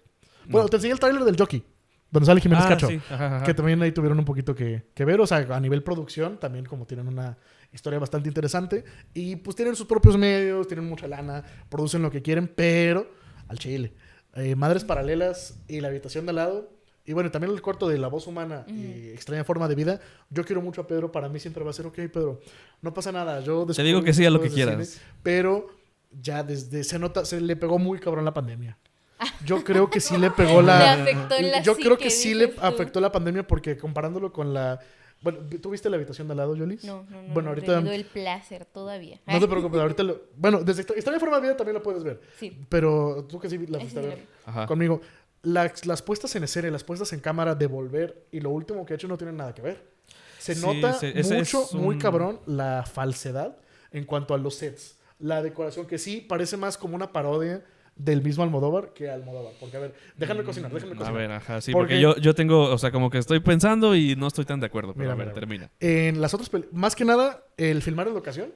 No. Bueno, te enseñé el tráiler del Jockey, donde sale Jiménez Ah, Cacho. sí. Ajá. Que también ahí tuvieron un poquito que ver. O sea, a nivel producción, también como tienen una historia bastante interesante. Y pues tienen sus propios medios, tienen mucha lana, producen lo que quieren, pero al chile. Madres Paralelas y La Habitación de al lado. Y bueno, también el corto de La Voz Humana y Extraña Forma de Vida. Yo quiero mucho a Pedro. Para mí siempre va a ser, ok, Pedro, no pasa nada. Yo Te digo que sí a lo que descubrí cosas de quieras. cine, pero ya desde se nota, se le pegó muy cabrón la pandemia. Yo creo que sí le pegó Le la... afectó en la Yo creo que psique, sí le dices tú. afectó la pandemia porque comparándolo con la... Bueno, ¿tú viste La Habitación de al lado, Yolis? No, Bueno, no he ahorita... tenido el placer todavía. No te preocupes, ahorita lo... Bueno, desde Historia de Forma de Vida también lo puedes ver. Sí. Pero tú que sí la Ese fuiste a sí lo ver vi. Ajá. conmigo. Las puestas en escena, y las puestas en cámara de Volver y lo último que ha hecho no tienen nada que ver. Se Sí, nota ese mucho, es muy un- cabrón, la falsedad en cuanto a los sets. La decoración que sí parece más como una parodia del mismo Almodóvar que Almodóvar. Porque, a ver, déjame cocinar. A ver, ajá, sí, Porque- porque yo tengo, o sea, como que estoy pensando y no estoy tan de acuerdo, pero Mira, a ver, mira. termina. En las otras más que nada, el filmar en locación,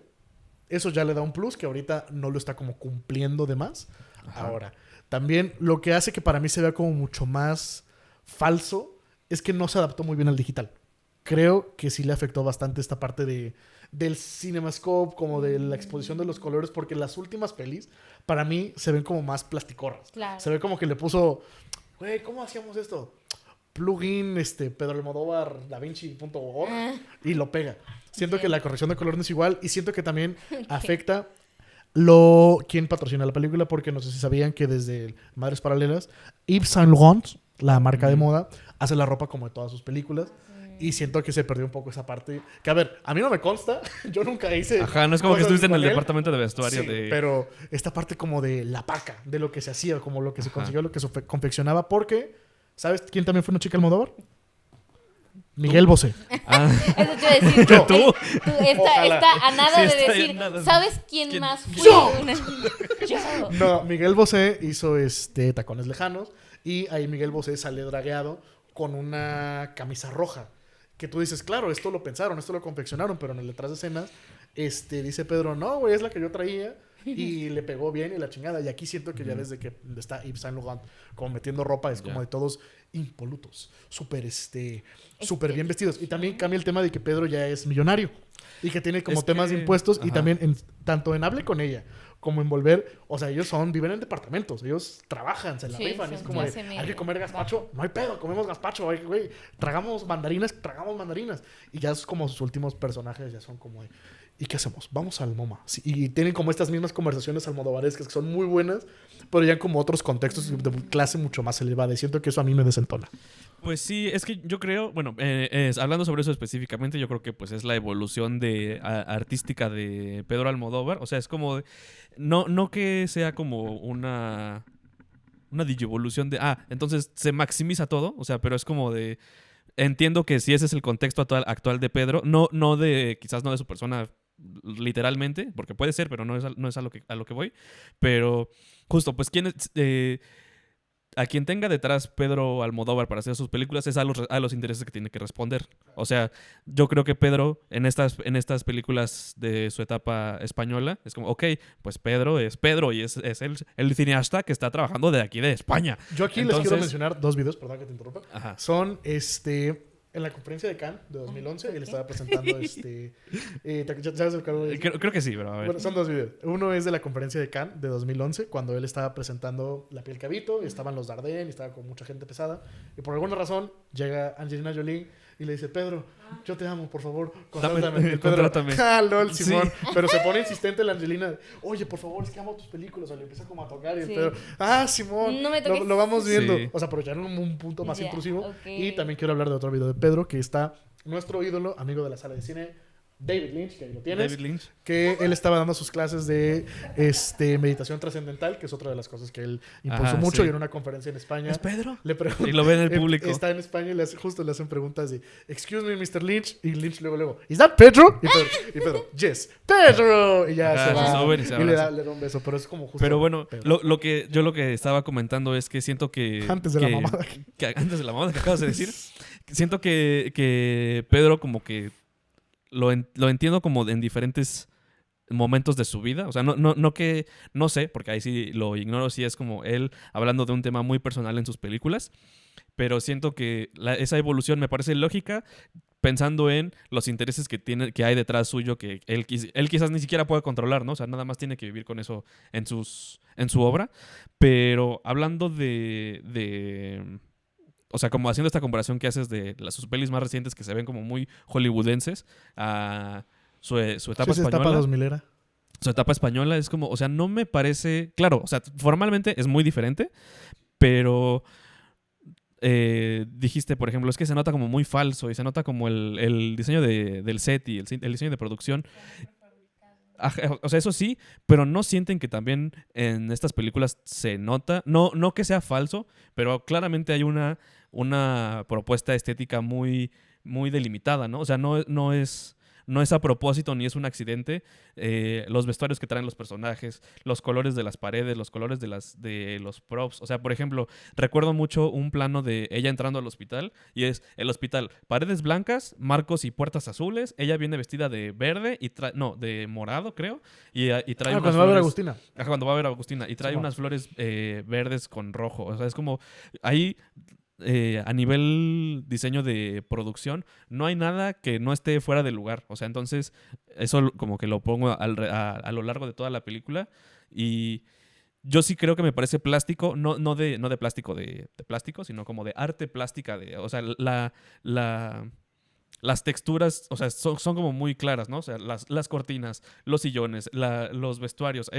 eso ya le da un plus que ahorita no lo está como cumpliendo de más. Ajá. Ahora, también lo que hace que para mí se vea como mucho más falso es que no se adaptó muy bien al digital. Creo que sí le afectó bastante esta parte del CinemaScope, como de la exposición de los colores, porque las últimas pelis, para mí, se ven como más plasticorras. Claro. Se ve como que le puso, güey, ¿cómo hacíamos esto? Plugin, Pedro Almodóvar, DaVinci.org y lo pega. Siento que la corrección de color no es igual y siento que también afecta quién patrocina la película, porque no sé si sabían que desde Madres Paralelas, Yves Saint Laurent, la marca de moda, hace la ropa como de todas sus películas. Y siento que se perdió un poco esa parte. Que a ver, a mí no me consta. Yo nunca hice. Ajá, no es como que cosas estuviste en con el él. departamento de vestuario Sí, de... pero esta parte como de la paca, de lo que se hacía, como lo que se Ajá. consiguió, lo que se confeccionaba, porque, ¿sabes quién también fue una chica Almodóvar? Miguel Bosé. Ah, Eso te iba a decir. Yo. ¿Tú? Ojalá. Está a nada Sí, de está decir, a nada. ¿sabes quién ¿Quién? más fue? ¡Yo! Yo. No, Miguel Bosé hizo Tacones Lejanos y ahí Miguel Bosé sale dragueado con una camisa roja. Que tú dices, claro, esto lo pensaron, esto lo confeccionaron, pero en el detrás de escenas, dice Pedro, no, güey, es la que yo traía y le pegó bien y la chingada. Y aquí siento que ya desde que está Yves Saint Laurent como metiendo ropa, es como Ya. de todos impolutos, súper bien vestidos. Y también cambia el tema de que Pedro ya es millonario y que tiene como Es temas de que- impuestos y ajá. también tanto en Hable con ella como en Volver, o sea, ellos viven en departamentos, ellos trabajan, se la Sí, rifan, son es como de, clase hay que media, comer gazpacho, no hay pedo, comemos gazpacho, güey, tragamos mandarinas, y ya es como sus últimos personajes, ya son como de, ¿y qué hacemos? Vamos al MoMA. Sí, y tienen como estas mismas conversaciones almodovarescas que son muy buenas, pero ya en como otros contextos de clase mucho más elevada, y siento que eso a mí me desentona. Pues sí, es que yo creo, bueno, hablando sobre eso específicamente, yo creo que pues es la evolución artística de Pedro Almodóvar. O sea, es como, no que sea como una digievolución de, entonces se maximiza todo, o sea, pero es como de, entiendo que si ese es el contexto actual de Pedro, quizás no de su persona literalmente, porque puede ser, pero no es a lo que voy, pero justo, pues quién es... a quien tenga detrás Pedro Almodóvar para hacer sus películas es a los intereses que tiene que responder. O sea, yo creo que Pedro en estas películas de su etapa española es como, ok, pues Pedro es Pedro y es el cineasta que está trabajando de aquí de España. Yo aquí les quiero mencionar 2 videos, perdón que te interrumpa. Ajá. Son en la conferencia de Cannes de 2011, él estaba presentando ¿sabes el cargo de Creo que sí, pero a ver. Bueno, son 2 videos. Uno es de la conferencia de Cannes de 2011, cuando él estaba presentando La piel que habito, y estaban los Dardenne, y estaba con mucha gente pesada. Y por alguna razón llega Angelina Jolie y le dice, Pedro, yo te amo, por favor, contrátame. Y el Pedro, Contrátame. lol, Simón. Sí. Pero se pone insistente la Angelina, oye, por favor, es que amo tus películas. O le empieza como a tocar y Sí. el Pedro, Simón, No me toques. lo vamos viendo. Sí. O sea, aprovecharon un punto más Ya, intrusivo. ok. Y también quiero hablar de otro video de Pedro, que está nuestro ídolo, amigo de la sala de cine, David Lynch, que ahí lo tienes. David Lynch. Que él estaba dando sus clases de meditación trascendental, que es otra de las cosas que él impulsó Ajá, mucho, sí. y en una conferencia en España ¿Es Pedro? le preguntan, Y lo ve en el público. está en España y justo le hacen preguntas de excuse me, Mr. Lynch, y Lynch luego ¿is that Pedro? Y Pedro yes, Pedro, y ya Ajá, se va se suben y se le abrazan. da un beso, pero es como justo Pero bueno, Pedro. lo que estaba comentando es que siento que... Antes de la que- mamada. Antes de la mamada que acabas de decir. Siento que Pedro como que lo entiendo como en diferentes momentos de su vida. O sea, no que... No sé, porque ahí sí lo ignoro, si es como él hablando de un tema muy personal en sus películas. Pero siento que esa evolución me parece lógica pensando en los intereses que hay detrás suyo que él quizás ni siquiera pueda controlar, ¿no? O sea, nada más tiene que vivir con eso en su obra. Pero hablando o sea, como haciendo esta comparación que haces de sus pelis más recientes que se ven como muy hollywoodenses a su etapa Sí, española. etapa 2000 era. Su etapa española es como, o sea, no me parece... Claro, o sea, formalmente es muy diferente, pero dijiste, por ejemplo, es que se nota como muy falso y se nota como el diseño del set y el diseño de producción. Ajá, o sea, eso sí, pero no sienten que también en estas películas se nota, no que sea falso, pero claramente hay una propuesta estética muy, muy delimitada, ¿no? O sea, no es a propósito ni es un accidente. Los vestuarios que traen los personajes, los colores de las paredes, los colores de los props. O sea, por ejemplo, recuerdo mucho un plano de ella entrando al hospital y es el hospital, paredes blancas, marcos y puertas azules. Ella viene vestida de verde y de morado, creo, y trae unas Cuando va a ver a flores- Agustina. Ajá, cuando va a ver a Agustina. Y trae Sí, unas flores verdes con rojo. O sea, es como... Ahí, a nivel diseño de producción, no hay nada que no esté fuera de lugar. O sea, entonces, eso como que lo pongo a lo largo de toda la película. Y yo sí creo que me parece plástico, no de plástico de plástico, sino como de arte plástica. O sea, las texturas, o sea, son como muy claras, ¿no? O sea, las cortinas, los sillones, los vestuarios.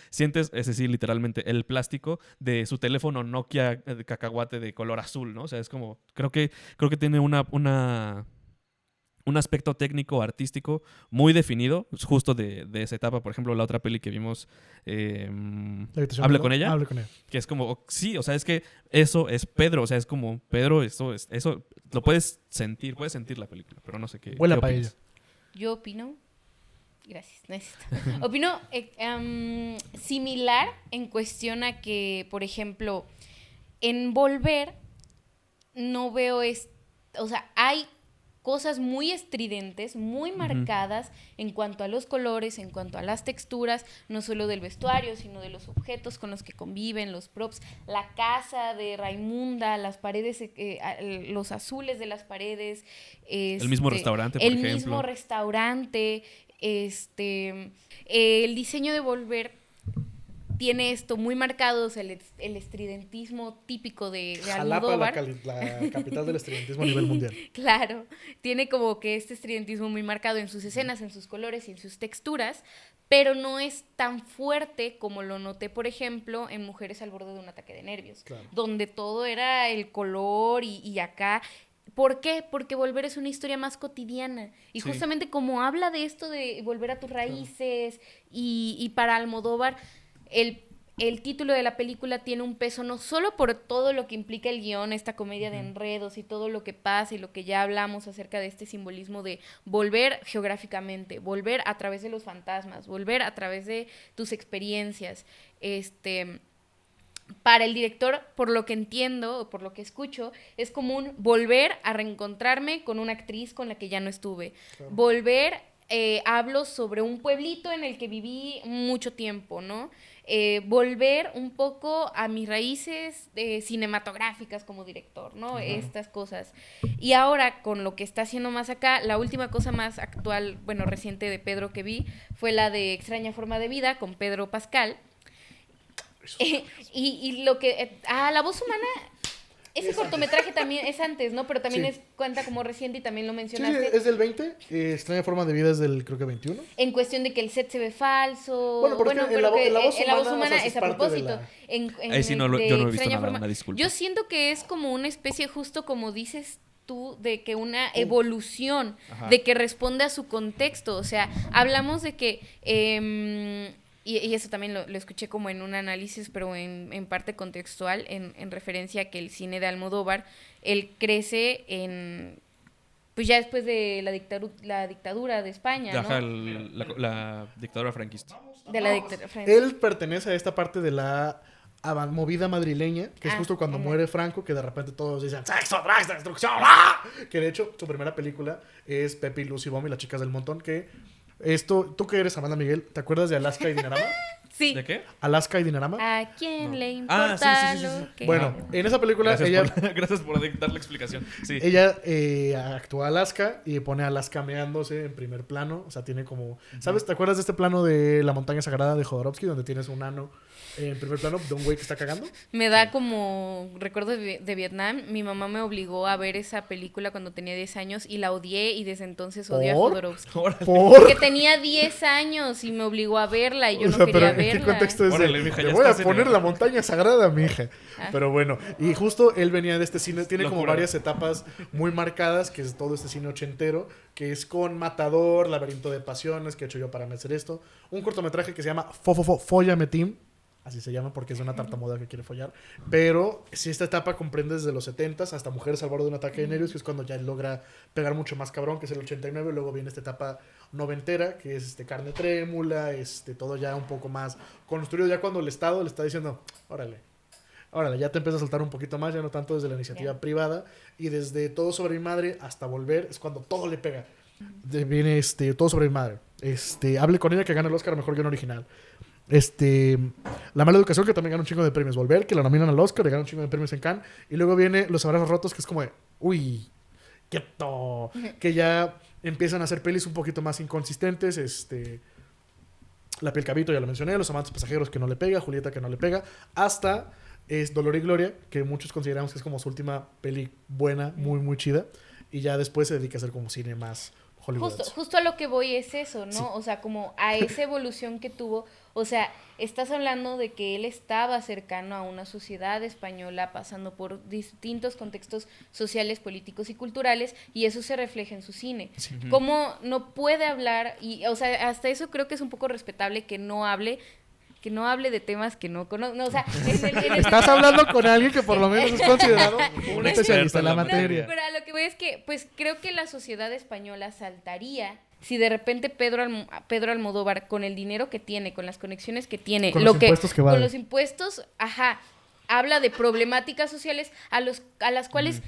Sientes, ese sí, literalmente, el plástico de su teléfono Nokia de cacahuate de color azul, ¿no? O sea, es como, creo que tiene un aspecto técnico, artístico muy definido, justo de esa etapa. Por ejemplo, la otra peli que vimos, La habitación Hable de- con ella. Hable con ella. que es como, sí, o sea, es que eso es Pedro, o sea, es como Pedro, eso lo puedes sentir la película, pero no sé qué. Huele qué a paella. opinas. Yo opino. Gracias, necesito. Opino similar en cuestión a que, por ejemplo, en Volver no veo o sea, hay cosas muy estridentes, muy marcadas en cuanto a los colores, en cuanto a las texturas, no solo del vestuario, sino de los objetos con los que conviven, los props, la casa de Raimunda, las paredes, los azules de las paredes, El mismo restaurante, por el ejemplo. mismo restaurante, el diseño de Volver tiene esto muy marcado, o sea, el estridentismo típico de Jalapa, Almodóvar. la capital del estridentismo a nivel mundial. Claro, tiene como que este estridentismo muy marcado en sus escenas, en sus colores y en sus texturas, pero no es tan fuerte como lo noté, por ejemplo, en Mujeres al borde de un ataque de nervios, Claro. donde todo era el color y acá. ¿Por qué? Porque Volver es una historia más cotidiana. Y Sí. justamente como habla de esto de volver a tus raíces y para Almodóvar, el título de la película tiene un peso no solo por todo lo que implica el guión, esta comedia de enredos y todo lo que pasa y lo que ya hablamos acerca de este simbolismo de volver geográficamente, volver a través de los fantasmas, volver a través de tus experiencias, para el director, por lo que entiendo o por lo que escucho, es como un volver a reencontrarme con una actriz con la que ya no estuve. Claro. Volver, hablo sobre un pueblito en el que viví mucho tiempo, ¿no? Volver un poco a mis raíces cinematográficas como director, ¿no? Estas cosas. Y ahora, con lo que está haciendo más acá, la última cosa más actual, bueno, reciente de Pedro que vi, fue la de Extraña Forma de Vida con Pedro Pascal. Y lo que... La voz humana... Ese cortometraje también es antes, ¿no? Pero también cuenta como reciente y también lo mencionaste. Sí, es del 20. Extraña Forma de Vida es del, creo que 21. En cuestión de que el set se ve falso. Bueno, pero en la voz humana, o sea, es a propósito. Ahí sí yo no he visto nada, una disculpa. Yo siento que es como una especie, justo como dices tú, de que una evolución, de que responde a su contexto. O sea, hablamos de que... Y eso también lo escuché como en un análisis, pero en parte contextual, en referencia a que el cine de Almodóvar, él crece pues ya después de la dictadura de España, Ajá, ¿no? la dictadura franquista. De la dictadura franquista. Él pertenece a esta parte de la movida madrileña, que es justo cuando muere Franco, que de repente todos dicen ¡sexo, drugs, destrucción! ¡Ah! Que de hecho, su primera película es Pepe y Lucy Bomb y las chicas del montón, que... tú que eres Amanda Miguel, ¿te acuerdas de Alaska y Dinarama? Sí. ¿De qué? Alaska y Dinarama. ¿A quién le importa lo que... Bueno, en esa película gracias por dar la explicación. Sí. Ella actúa a Alaska y pone a Alaska meándose en primer plano. O sea, tiene como... ¿Sabes? ¿Te acuerdas de este plano de La Montaña Sagrada de Jodorowsky, donde tienes un ano en primer plano de un güey que está cagando? Me da como recuerdo de Vietnam. Mi mamá me obligó a ver esa película cuando tenía 10 años y la odié y desde entonces odio a Jodorowsky. Porque tenía 10 años y me obligó a verla y yo no quería verla. ¿En qué contexto es te voy a poner La Montaña Sagrada, mi hija? Pero bueno, y justo él venía de este cine, tiene como varias etapas muy marcadas, que es todo este cine ochentero, que es con Matador, Laberinto de Pasiones, que he hecho yo para hacer esto, un cortometraje que se llama Fóllame Tim, así se llama porque es una tartamuda que quiere follar, pero si esta etapa comprende desde los 70s hasta Mujeres al borde de un ataque de nervios, que es cuando ya logra pegar mucho más cabrón, que es el 89, luego viene esta etapa noventera, que es Carne Trémula, todo ya un poco más construido, ya cuando el Estado le está diciendo, órale, ya te empieza a soltar un poquito más, ya no tanto desde la iniciativa privada, y desde Todo sobre mi madre hasta Volver, es cuando todo le pega. Viene Todo sobre mi madre, Hable con ella, que gana el Oscar a Mejor Guión Original. La Mala Educación, que también gana un chingo de premios. Volver, que la nominan al Oscar, le gana un chingo de premios en Cannes. Y luego viene Los Abrazos Rotos, que es como de, uy, quieto, que ya empiezan a hacer pelis un poquito más inconsistentes. La Piel Cabito, ya lo mencioné, Los Amantes Pasajeros, que no le pega, Julieta, que no le pega, hasta es Dolor y Gloria, que muchos consideramos que es como su última peli buena, muy, muy chida. Y ya después se dedica a hacer como cine más Justo a lo que voy es eso, ¿no? Sí. O sea, como a esa evolución que tuvo. O sea, estás hablando de que él estaba cercano a una sociedad española pasando por distintos contextos sociales, políticos y culturales, y eso se refleja en su cine. Sí. ¿Cómo no puede hablar? Y, o sea, hasta eso creo que es un poco respetable que no hable de temas que no conoce. No, o sea, estás hablando con alguien que por lo menos es considerado un especialista en la materia. No, pero a lo que voy es que, pues, creo que la sociedad española saltaría si de repente Pedro Almodóvar, con el dinero que tiene, con las conexiones que tiene, con los impuestos que vale. Con los impuestos, habla de problemáticas sociales a las cuales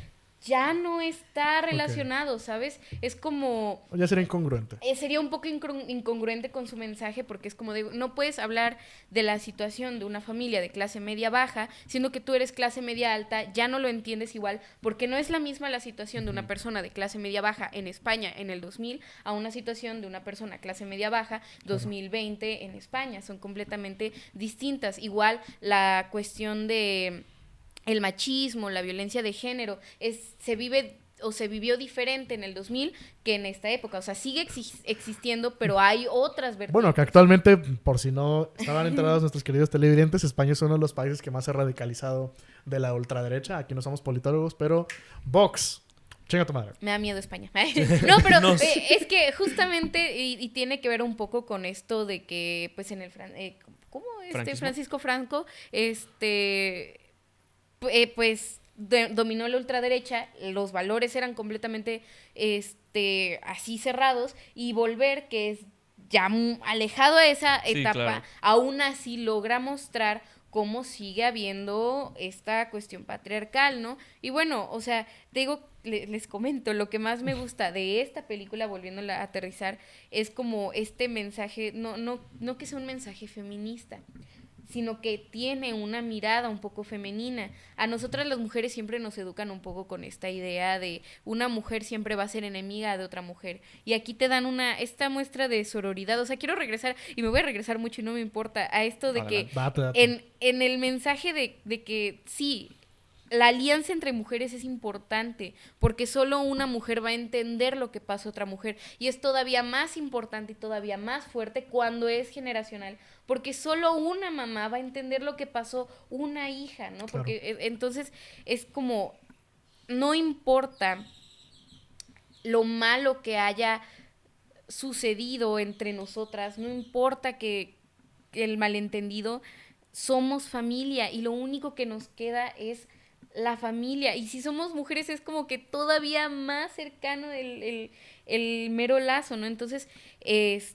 ya no está relacionado, ¿sabes? Es como... Ya sería incongruente. Sería un poco incongruente con su mensaje, porque es como de, no puedes hablar de la situación de una familia de clase media baja, siendo que tú eres clase media alta, ya no lo entiendes igual, porque no es la misma la situación de una persona de clase media baja en España en el 2000 a una situación de una persona clase media baja 2020 en España. Son completamente distintas. Igual la cuestión de... el machismo, la violencia de género, se vive o se vivió diferente en el 2000 que en esta época. O sea, sigue existiendo, pero hay otras vertientes. Bueno, que actualmente, por si no estaban enterados nuestros queridos televidentes, España es uno de los países que más se ha radicalizado de la ultraderecha. Aquí no somos politólogos, pero Vox, chinga tu madre. Me da miedo España. No, pero es que justamente, y tiene que ver un poco con esto de que, pues, en el... ¿cómo? Francisco Franco, pues dominó la ultraderecha, los valores eran completamente así cerrados, y Volver, que es ya alejado a esa etapa, claro, aún así logra mostrar cómo sigue habiendo esta cuestión patriarcal, ¿no? Y bueno, o sea, te digo, les comento, lo que más me gusta de esta película, volviéndola a aterrizar, es como este mensaje, no que sea un mensaje feminista, sino que tiene una mirada un poco femenina. A nosotras las mujeres siempre nos educan un poco con esta idea de una mujer siempre va a ser enemiga de otra mujer. Y aquí te dan esta muestra de sororidad. O sea, quiero regresar, y me voy a regresar mucho y no me importa, a esto de Adelante. que Date. en el mensaje de que sí, la alianza entre mujeres es importante porque solo una mujer va a entender lo que pasa a otra mujer y es todavía más importante y todavía más fuerte cuando es generacional porque solo una mamá va a entender lo que pasó una hija, ¿no? Claro. Porque entonces es como no importa lo malo que haya sucedido entre nosotras, no importa que el malentendido, somos familia y lo único que nos queda es la familia. Y si somos mujeres es como que todavía más cercano el mero lazo, ¿no? Entonces, es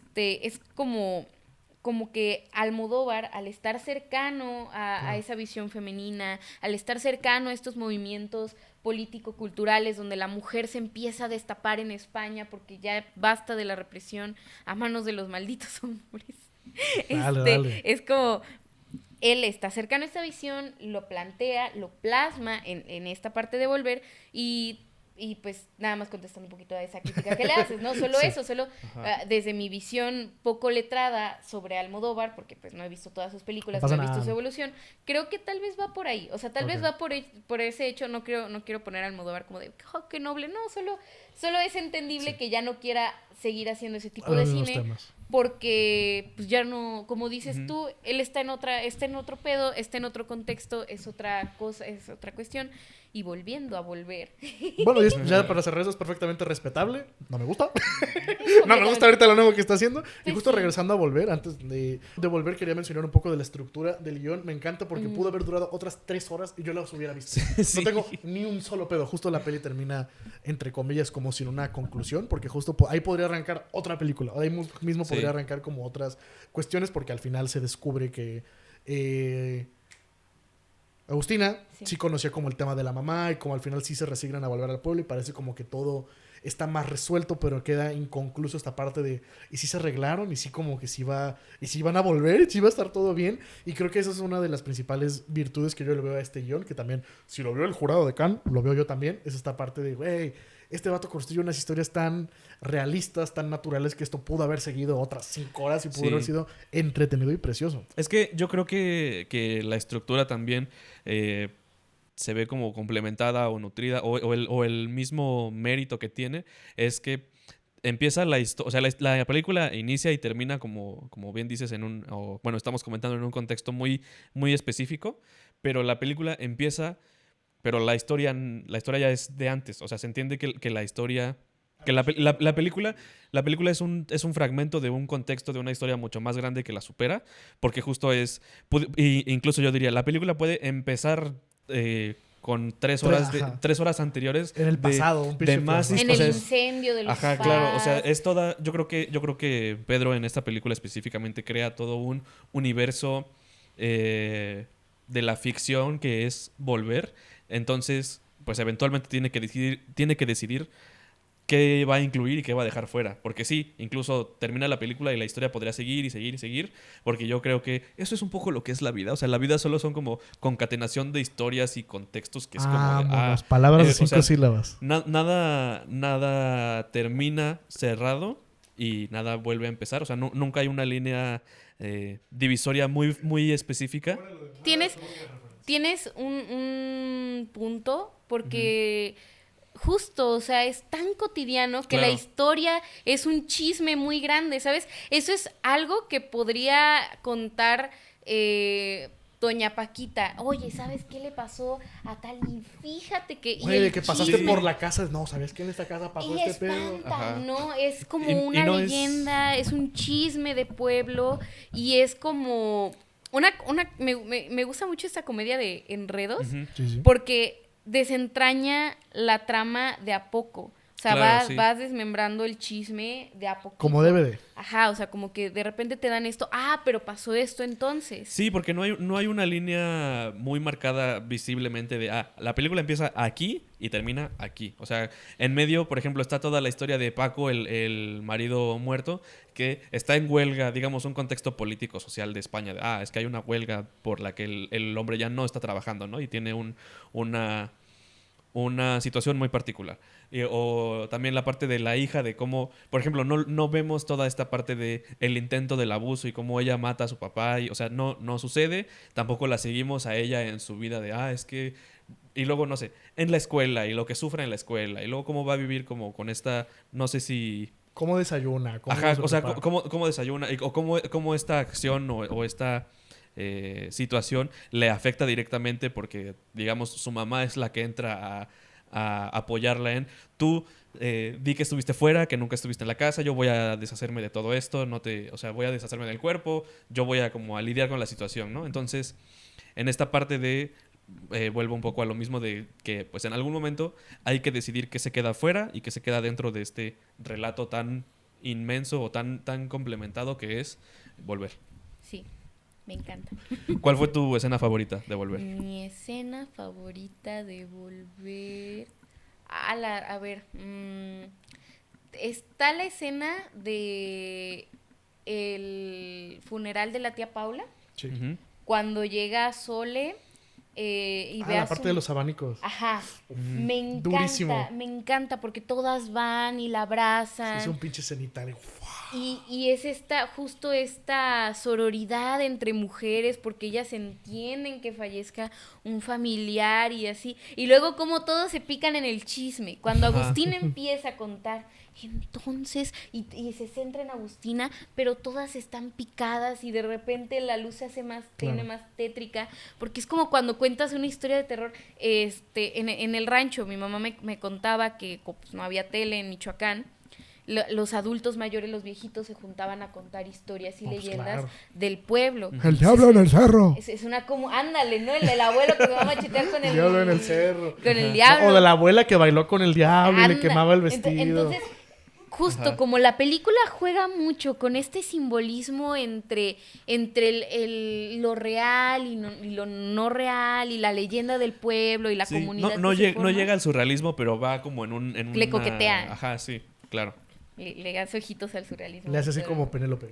como que Almodóvar, al estar cercano a esa visión femenina, al estar cercano a estos movimientos político-culturales donde la mujer se empieza a destapar en España porque ya basta de la represión a manos de los malditos hombres. Dale. Es como él está cercano a esta visión, lo plantea, lo plasma en esta parte de Volver y pues nada más contestando un poquito a esa crítica que le haces, ¿no? Solo Sí. eso, desde mi visión poco letrada sobre Almodóvar, porque pues no he visto todas sus películas, No no pasa he visto nada. su evolución, creo que tal vez va por ahí, o sea, tal vez va por ese hecho, no quiero poner a Almodóvar como de, oh, qué noble, no, solo es entendible que ya no quiera seguir haciendo ese tipo de Los mismos cine, temas. porque pues ya no, como dices tú, él está en otro pedo, está en otro contexto, es otra cosa, es otra cuestión, y volviendo a Volver. Bueno, y ya para cerrar eso es perfectamente respetable. No me gusta. No me gusta ahorita lo nuevo que está haciendo. Y Pues justo sí. regresando a Volver, antes de Volver quería mencionar un poco de la estructura del guión. Me encanta porque pudo haber durado otras 3 horas y yo las hubiera visto. Sí. No tengo ni un solo pedo. Justo la peli termina, entre comillas, como sin una conclusión, porque justo ahí podría arrancar otra película. Ahí mismo Sí. podría arrancar como otras cuestiones porque al final se descubre que... Agustina sí conocía como el tema de la mamá y como al final sí se resignan a volver al pueblo y parece como que todo está más resuelto, pero queda inconcluso esta parte de y si se arreglaron y sí como que sí va y si van a volver y si va a estar todo bien y creo que esa es una de las principales virtudes que yo le veo a este guión, que también si lo vio el jurado de Cannes, lo veo yo también, es esta parte de güey, este vato construye unas historias tan realistas, tan naturales que esto pudo haber seguido otras 5 horas y pudo haber sido entretenido y precioso. Es que yo creo que la estructura también se ve como complementada o nutrida, o el mismo mérito que tiene es que empieza la historia, o sea, la película inicia y termina como bien dices bueno, estamos comentando en un contexto muy, muy específico, pero la película empieza, pero la historia ya es de antes, o sea, se entiende que la historia... Que la película es un fragmento de un contexto de una historia mucho más grande que la supera, porque justo incluso yo diría, la película puede empezar con 3 horas anteriores en el pasado, de más en o sea, el incendio de los ajá, claro, o sea, es toda, yo creo que Pedro en esta película específicamente crea todo un universo de la ficción que es Volver, entonces, pues eventualmente tiene que decidir qué va a incluir y qué va a dejar fuera. Porque sí, incluso termina la película y la historia podría seguir y seguir y seguir. Porque yo creo que eso es un poco lo que es la vida. O sea, la vida solo son como concatenación de historias y contextos que es como de... palabras de 5 o sea, sílabas. nada termina cerrado y nada vuelve a empezar. O sea, nunca hay una línea divisoria muy, muy específica. Tienes un punto porque... Justo, o sea, es tan cotidiano que la historia es un chisme muy grande, ¿sabes? Eso es algo que podría contar Doña Paquita. Oye, ¿sabes qué le pasó a tal? Y fíjate que... Güey, de que pasaste por la casa, no, ¿sabías que en esta casa pasó y este pedo? espanta, ¿no? Es como Y una no leyenda, es un chisme de pueblo y es como... Me gusta mucho esta comedia de Enredos Sí. porque desentraña la trama de a poco. sea, Claro, sí. vas desmembrando el chisme de a poquito. Como debe de. Ajá, o sea, como que de repente te dan esto, pero pasó esto entonces. Sí, porque no hay una línea muy marcada visiblemente de, la película empieza aquí y termina aquí. O sea, en medio, por ejemplo, está toda la historia de Paco, el marido muerto, que está en huelga, digamos, un contexto político, social de España. Es que hay una huelga por la que el hombre ya no está trabajando, ¿no? Y tiene una situación muy particular. O también la parte de la hija, de cómo, por ejemplo, no vemos toda esta parte de el intento del abuso y cómo ella mata a su papá. O sea, no sucede. Tampoco la seguimos a ella en su vida de, es que... Y luego, no sé, en la escuela y lo que sufre en la escuela. Y luego cómo va a vivir como con esta, no sé si... ¿Cómo desayuna? ¿Cómo Ajá, se o sea, prepara? cómo desayuna o cómo esta acción o esta situación le afecta directamente porque, digamos, su mamá es la que entra a apoyarla en tú di que estuviste fuera, que nunca estuviste en la casa, yo voy a deshacerme de todo esto, o sea, voy a deshacerme del cuerpo, yo voy a como a lidiar con la situación, ¿no? Entonces, en esta parte de vuelvo un poco a lo mismo de que pues en algún momento hay que decidir qué se queda fuera y qué se queda dentro de este relato tan inmenso o tan complementado que es Volver. Sí, me encanta. ¿Cuál fue tu escena favorita de Volver? Mi escena favorita de Volver... a ver, está la escena de el funeral de la tía Paula, Sí. Ujú. cuando llega Sole y ve La a parte su... de los abanicos. Ajá, me encanta, Durísimo. me encanta porque todas van y la abrazan. Es un pinche cenitario. Y es justo esta sororidad entre mujeres, porque ellas entienden que fallezca un familiar y así. Y luego como todos se pican en el chisme. Cuando Agustín empieza a contar, entonces, y se centra en Agustina, pero todas están picadas y de repente la luz se hace más tenue, más tétrica, porque es como cuando cuentas una historia de terror. En el rancho, mi mamá me contaba que pues, no había tele en Michoacán. Los adultos mayores, los viejitos, se juntaban a contar historias y leyendas del pueblo. El diablo en el cerro. Es una como, ándale, ¿no? El abuelo que se va a machetear con El diablo en el cerro. Con el diablo. O de la abuela que bailó con el diablo y le quemaba el vestido. Entonces, justo como la película juega mucho con este simbolismo entre lo real y lo no real y la leyenda del pueblo y la comunidad. No llega al surrealismo, pero va como en Le coquetea. Ajá, sí, claro. Le das ojitos al surrealismo. Le hace así como Penélope.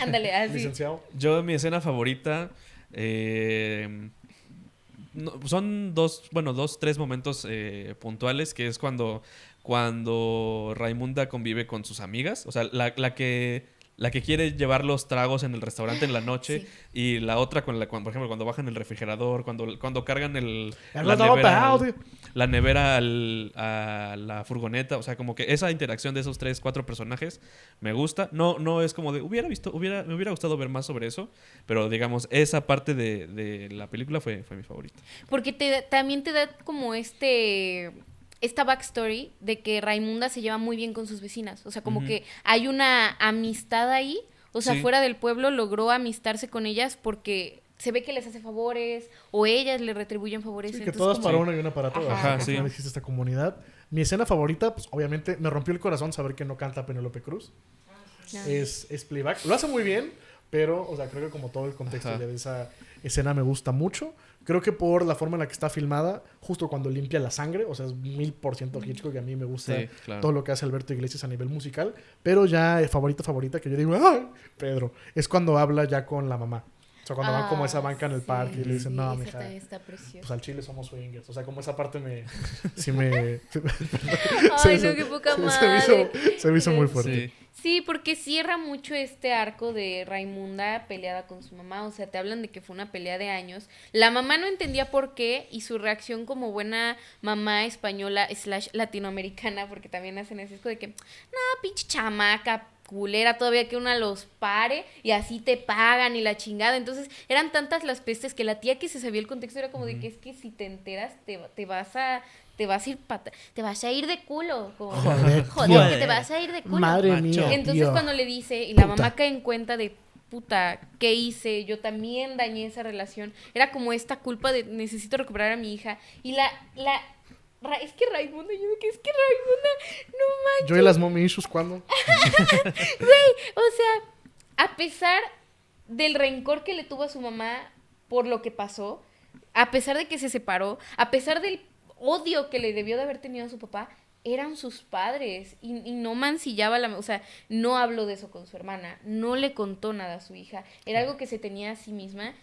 Ándale, así. Licenciado. Yo, mi escena favorita, son tres momentos puntuales, que es cuando Raimunda convive con sus amigas. O sea, la que quiere llevar los tragos en el restaurante en la noche, Sí. y la otra por ejemplo, cuando bajan el refrigerador, cuando cargan la nevera a la furgoneta. O sea, como que esa interacción de esos 4 personajes me gusta. No es como de, me hubiera gustado ver más sobre eso, pero digamos, esa parte de la película fue mi favorita. Porque también te da como esta backstory de que Raimunda se lleva muy bien con sus vecinas. O sea, como que hay una amistad ahí. O sea, Sí. fuera del pueblo logró amistarse con ellas porque se ve que les hace favores o ellas le retribuyen favores. Sí, que Entonces, todas como... para una y una para todas. Ajá, Al sí. final existe esta comunidad. Mi escena favorita, pues obviamente me rompió el corazón saber que no canta Penélope Cruz. No. Es playback. Lo hace muy bien, pero, o sea, creo que como todo el contexto Ajá. de esa escena me gusta mucho. Creo que por la forma en la que está filmada, justo cuando limpia la sangre, o sea, es 1000% Hitchcock, y a mí me gusta Sí, claro. todo lo que hace Alberto Iglesias a nivel musical. Pero ya favorita, que yo digo, ¡ay! Pedro, es cuando habla ya con la mamá. O sea, cuando van como a esa banca en el parque y le dicen, no, esa mija, también está preciosa. pues al chile somos swingers. O sea, como esa parte me... Ay, no, qué poca madre. Se me hizo muy fuerte. Sí. Sí, porque cierra mucho este arco de Raimunda peleada con su mamá. O sea, te hablan de que fue una pelea de años. La mamá no entendía por qué, y su reacción como buena mamá española / latinoamericana, porque también hacen ese de que, no, pinche chamaca culera, todavía que una los pare y así te pagan y la chingada. Entonces eran tantas las pestes que la tía, que se sabía el contexto, era como de que es que si te enteras te vas a ir de culo. Como, Joder, joder, que te vas a ir de culo. Madre Macho. mía. Entonces tío. cuando le dice, y la Puta. mamá cae en cuenta de, puta, ¿qué hice? Yo también dañé esa relación. Era como esta culpa de necesito recuperar a mi hija. Y Es que Raimunda, yo de que es que Raimunda, no manches. Yo y las mommy issues, ¿cuándo? O sea, a pesar del rencor que le tuvo a su mamá por lo que pasó, a pesar de que se separó, a pesar del odio que le debió de haber tenido a su papá, eran sus padres y no mancillaba o sea, no habló de eso con su hermana, no le contó nada a su hija, era algo que se tenía a sí misma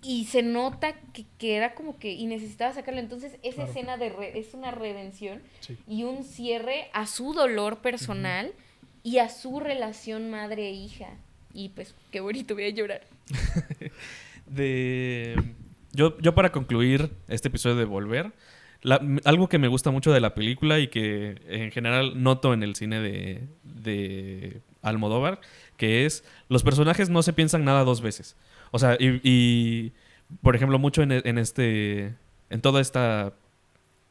y se nota que era como que y necesitaba sacarlo. Entonces esa escena es una redención y un cierre a su dolor personal y a su relación madre-hija. Y pues qué bonito, voy a llorar. Yo para concluir este episodio de Volver, algo que me gusta mucho de la película y que en general noto en el cine de Almodóvar, que es los personajes no se piensan nada dos veces. O sea, y por ejemplo, mucho en toda esta,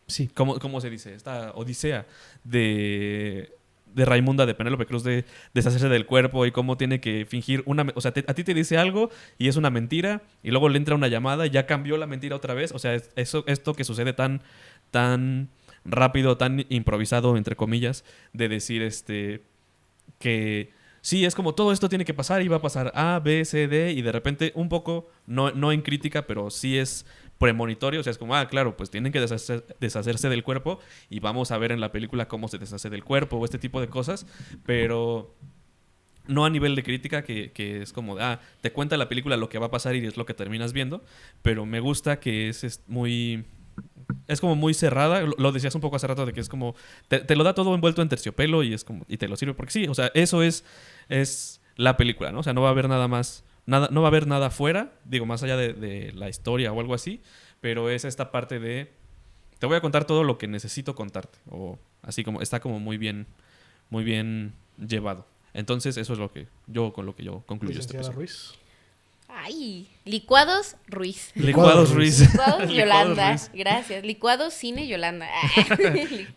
sí, ¿cómo se dice? Esta odisea de Raimunda, de Penélope Cruz, de deshacerse del cuerpo y cómo tiene que fingir o sea, a ti te dice algo y es una mentira y luego le entra una llamada y ya cambió la mentira otra vez. O sea, esto que sucede tan rápido, tan improvisado, entre comillas, de decir que sí, es como todo esto tiene que pasar y va a pasar A, B, C, D y de repente un poco, no en crítica, pero sí es premonitorio. O sea, es como, claro, pues tienen que deshacerse del cuerpo y vamos a ver en la película cómo se deshace del cuerpo o este tipo de cosas, pero no a nivel de crítica que es como, te cuenta la película lo que va a pasar y es lo que terminas viendo, pero me gusta que es muy... Es como muy cerrada, lo decías un poco hace rato de que es como, te lo da todo envuelto en terciopelo y es como, y te lo sirve porque sí, o sea, eso es la película, ¿no? O sea, no va a haber nada más, no va a haber nada fuera, digo, más allá de la historia o algo así, pero es esta parte de, te voy a contar todo lo que necesito contarte, o así como, está como muy bien llevado. Entonces, eso es con lo que yo concluyo este episodio. Ruiz. Ay, Licuados Ruiz. Licuados Ruiz. Licuados Yolanda. Gracias. Licuados Cine Yolanda.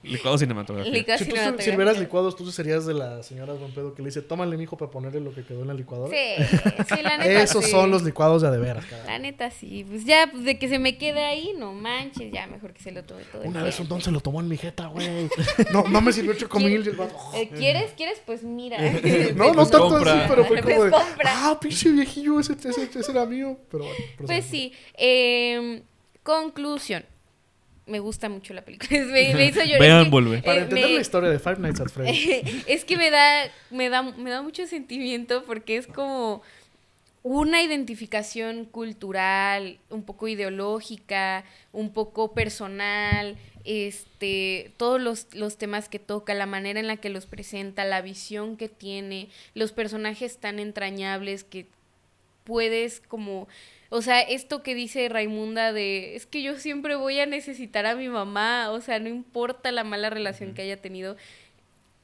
Licuados cinematográfico. Si tú sirvieras licuados, tú serías de la señora Buen Pedo que le dice, tómale, mijo, para ponerle lo que quedó en la licuadora. Sí, la neta. Esos son los licuados de veras, cara. La neta, sí. Pues ya, pues de que se me quede ahí, no manches, ya mejor que se lo tome todo. Una vez un don se lo tomó en mi jeta, güey. No me sirvió chocomil. ¿Quieres? Pues mira. No tanto así, pero fue como de, compra. pinche viejillo, ese era mío. Pero bueno, pues sí. Conclusión. Me gusta mucho la película. Me hizo llorar. Vean Volver. Para entender la historia de Five Nights at Freddy's. Es que me da mucho sentimiento porque es como una identificación cultural, un poco ideológica, un poco personal, todos los temas que toca, la manera en la que los presenta, la visión que tiene, los personajes tan entrañables que puedes como... O sea, esto que dice Raimunda de, es que yo siempre voy a necesitar a mi mamá, o sea, no importa la mala relación que haya tenido.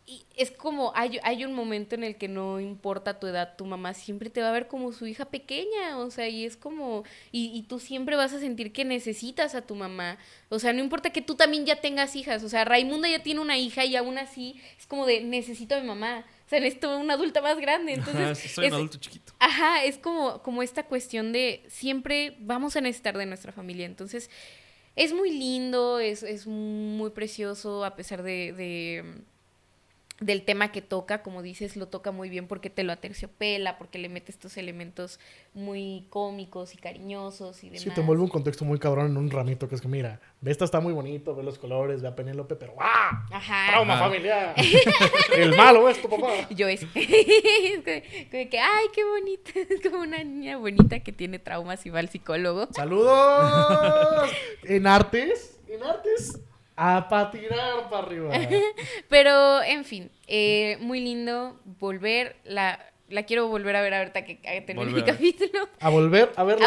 Y es como, hay un momento en el que no importa tu edad, tu mamá siempre te va a ver como su hija pequeña, o sea, y es como, y tú siempre vas a sentir que necesitas a tu mamá. O sea, no importa que tú también ya tengas hijas, o sea, Raimunda ya tiene una hija y aún así es como de, necesito a mi mamá. O sea, necesito una adulta más grande. Entonces, soy un adulto chiquito. Ajá, es como esta cuestión de siempre vamos a necesitar de nuestra familia. Entonces, es muy lindo, es muy precioso a pesar del tema que toca, como dices, lo toca muy bien porque te lo aterciopela, porque le mete estos elementos muy cómicos y cariñosos y demás. Sí, te envuelve un contexto muy cabrón en un ramito que es que, mira, ve, esta está muy bonito, ve los colores, ve a Penélope, pero ¡ah! Ajá. ¡Trauma familiar! El malo es tu papá. Yo es como que, ay, qué bonita, es como una niña bonita que tiene traumas y va al psicólogo. ¡Saludos! En artes, a tirar para arriba. Pero, en fin, muy lindo volver. La quiero volver a ver ahorita que termine mi capítulo. A volver a verlo.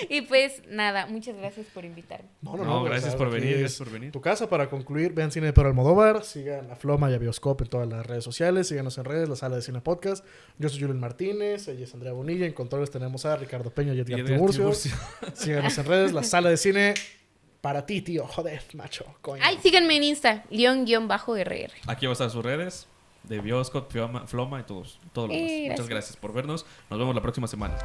Y pues, nada, muchas gracias por invitarme. No, gracias por venir. Tu casa para concluir. Vean Cine de Pedro Almodóvar. Sigan a Floma y a Bioscope en todas las redes sociales. Síganos en redes, la Sala de Cine Podcast. Yo soy Julián Martínez. Ella es Andrea Bonilla. En controles tenemos a Ricardo Peña y Edgar Tiburcio. Síganos en redes, la Sala de Cine. Para ti, tío. Joder, macho. Coño. Ay, síganme en Insta. _RR. Aquí va a estar sus redes de Bioscope, Floma y todos los demás. Muchas gracias por vernos. Nos vemos la próxima semana.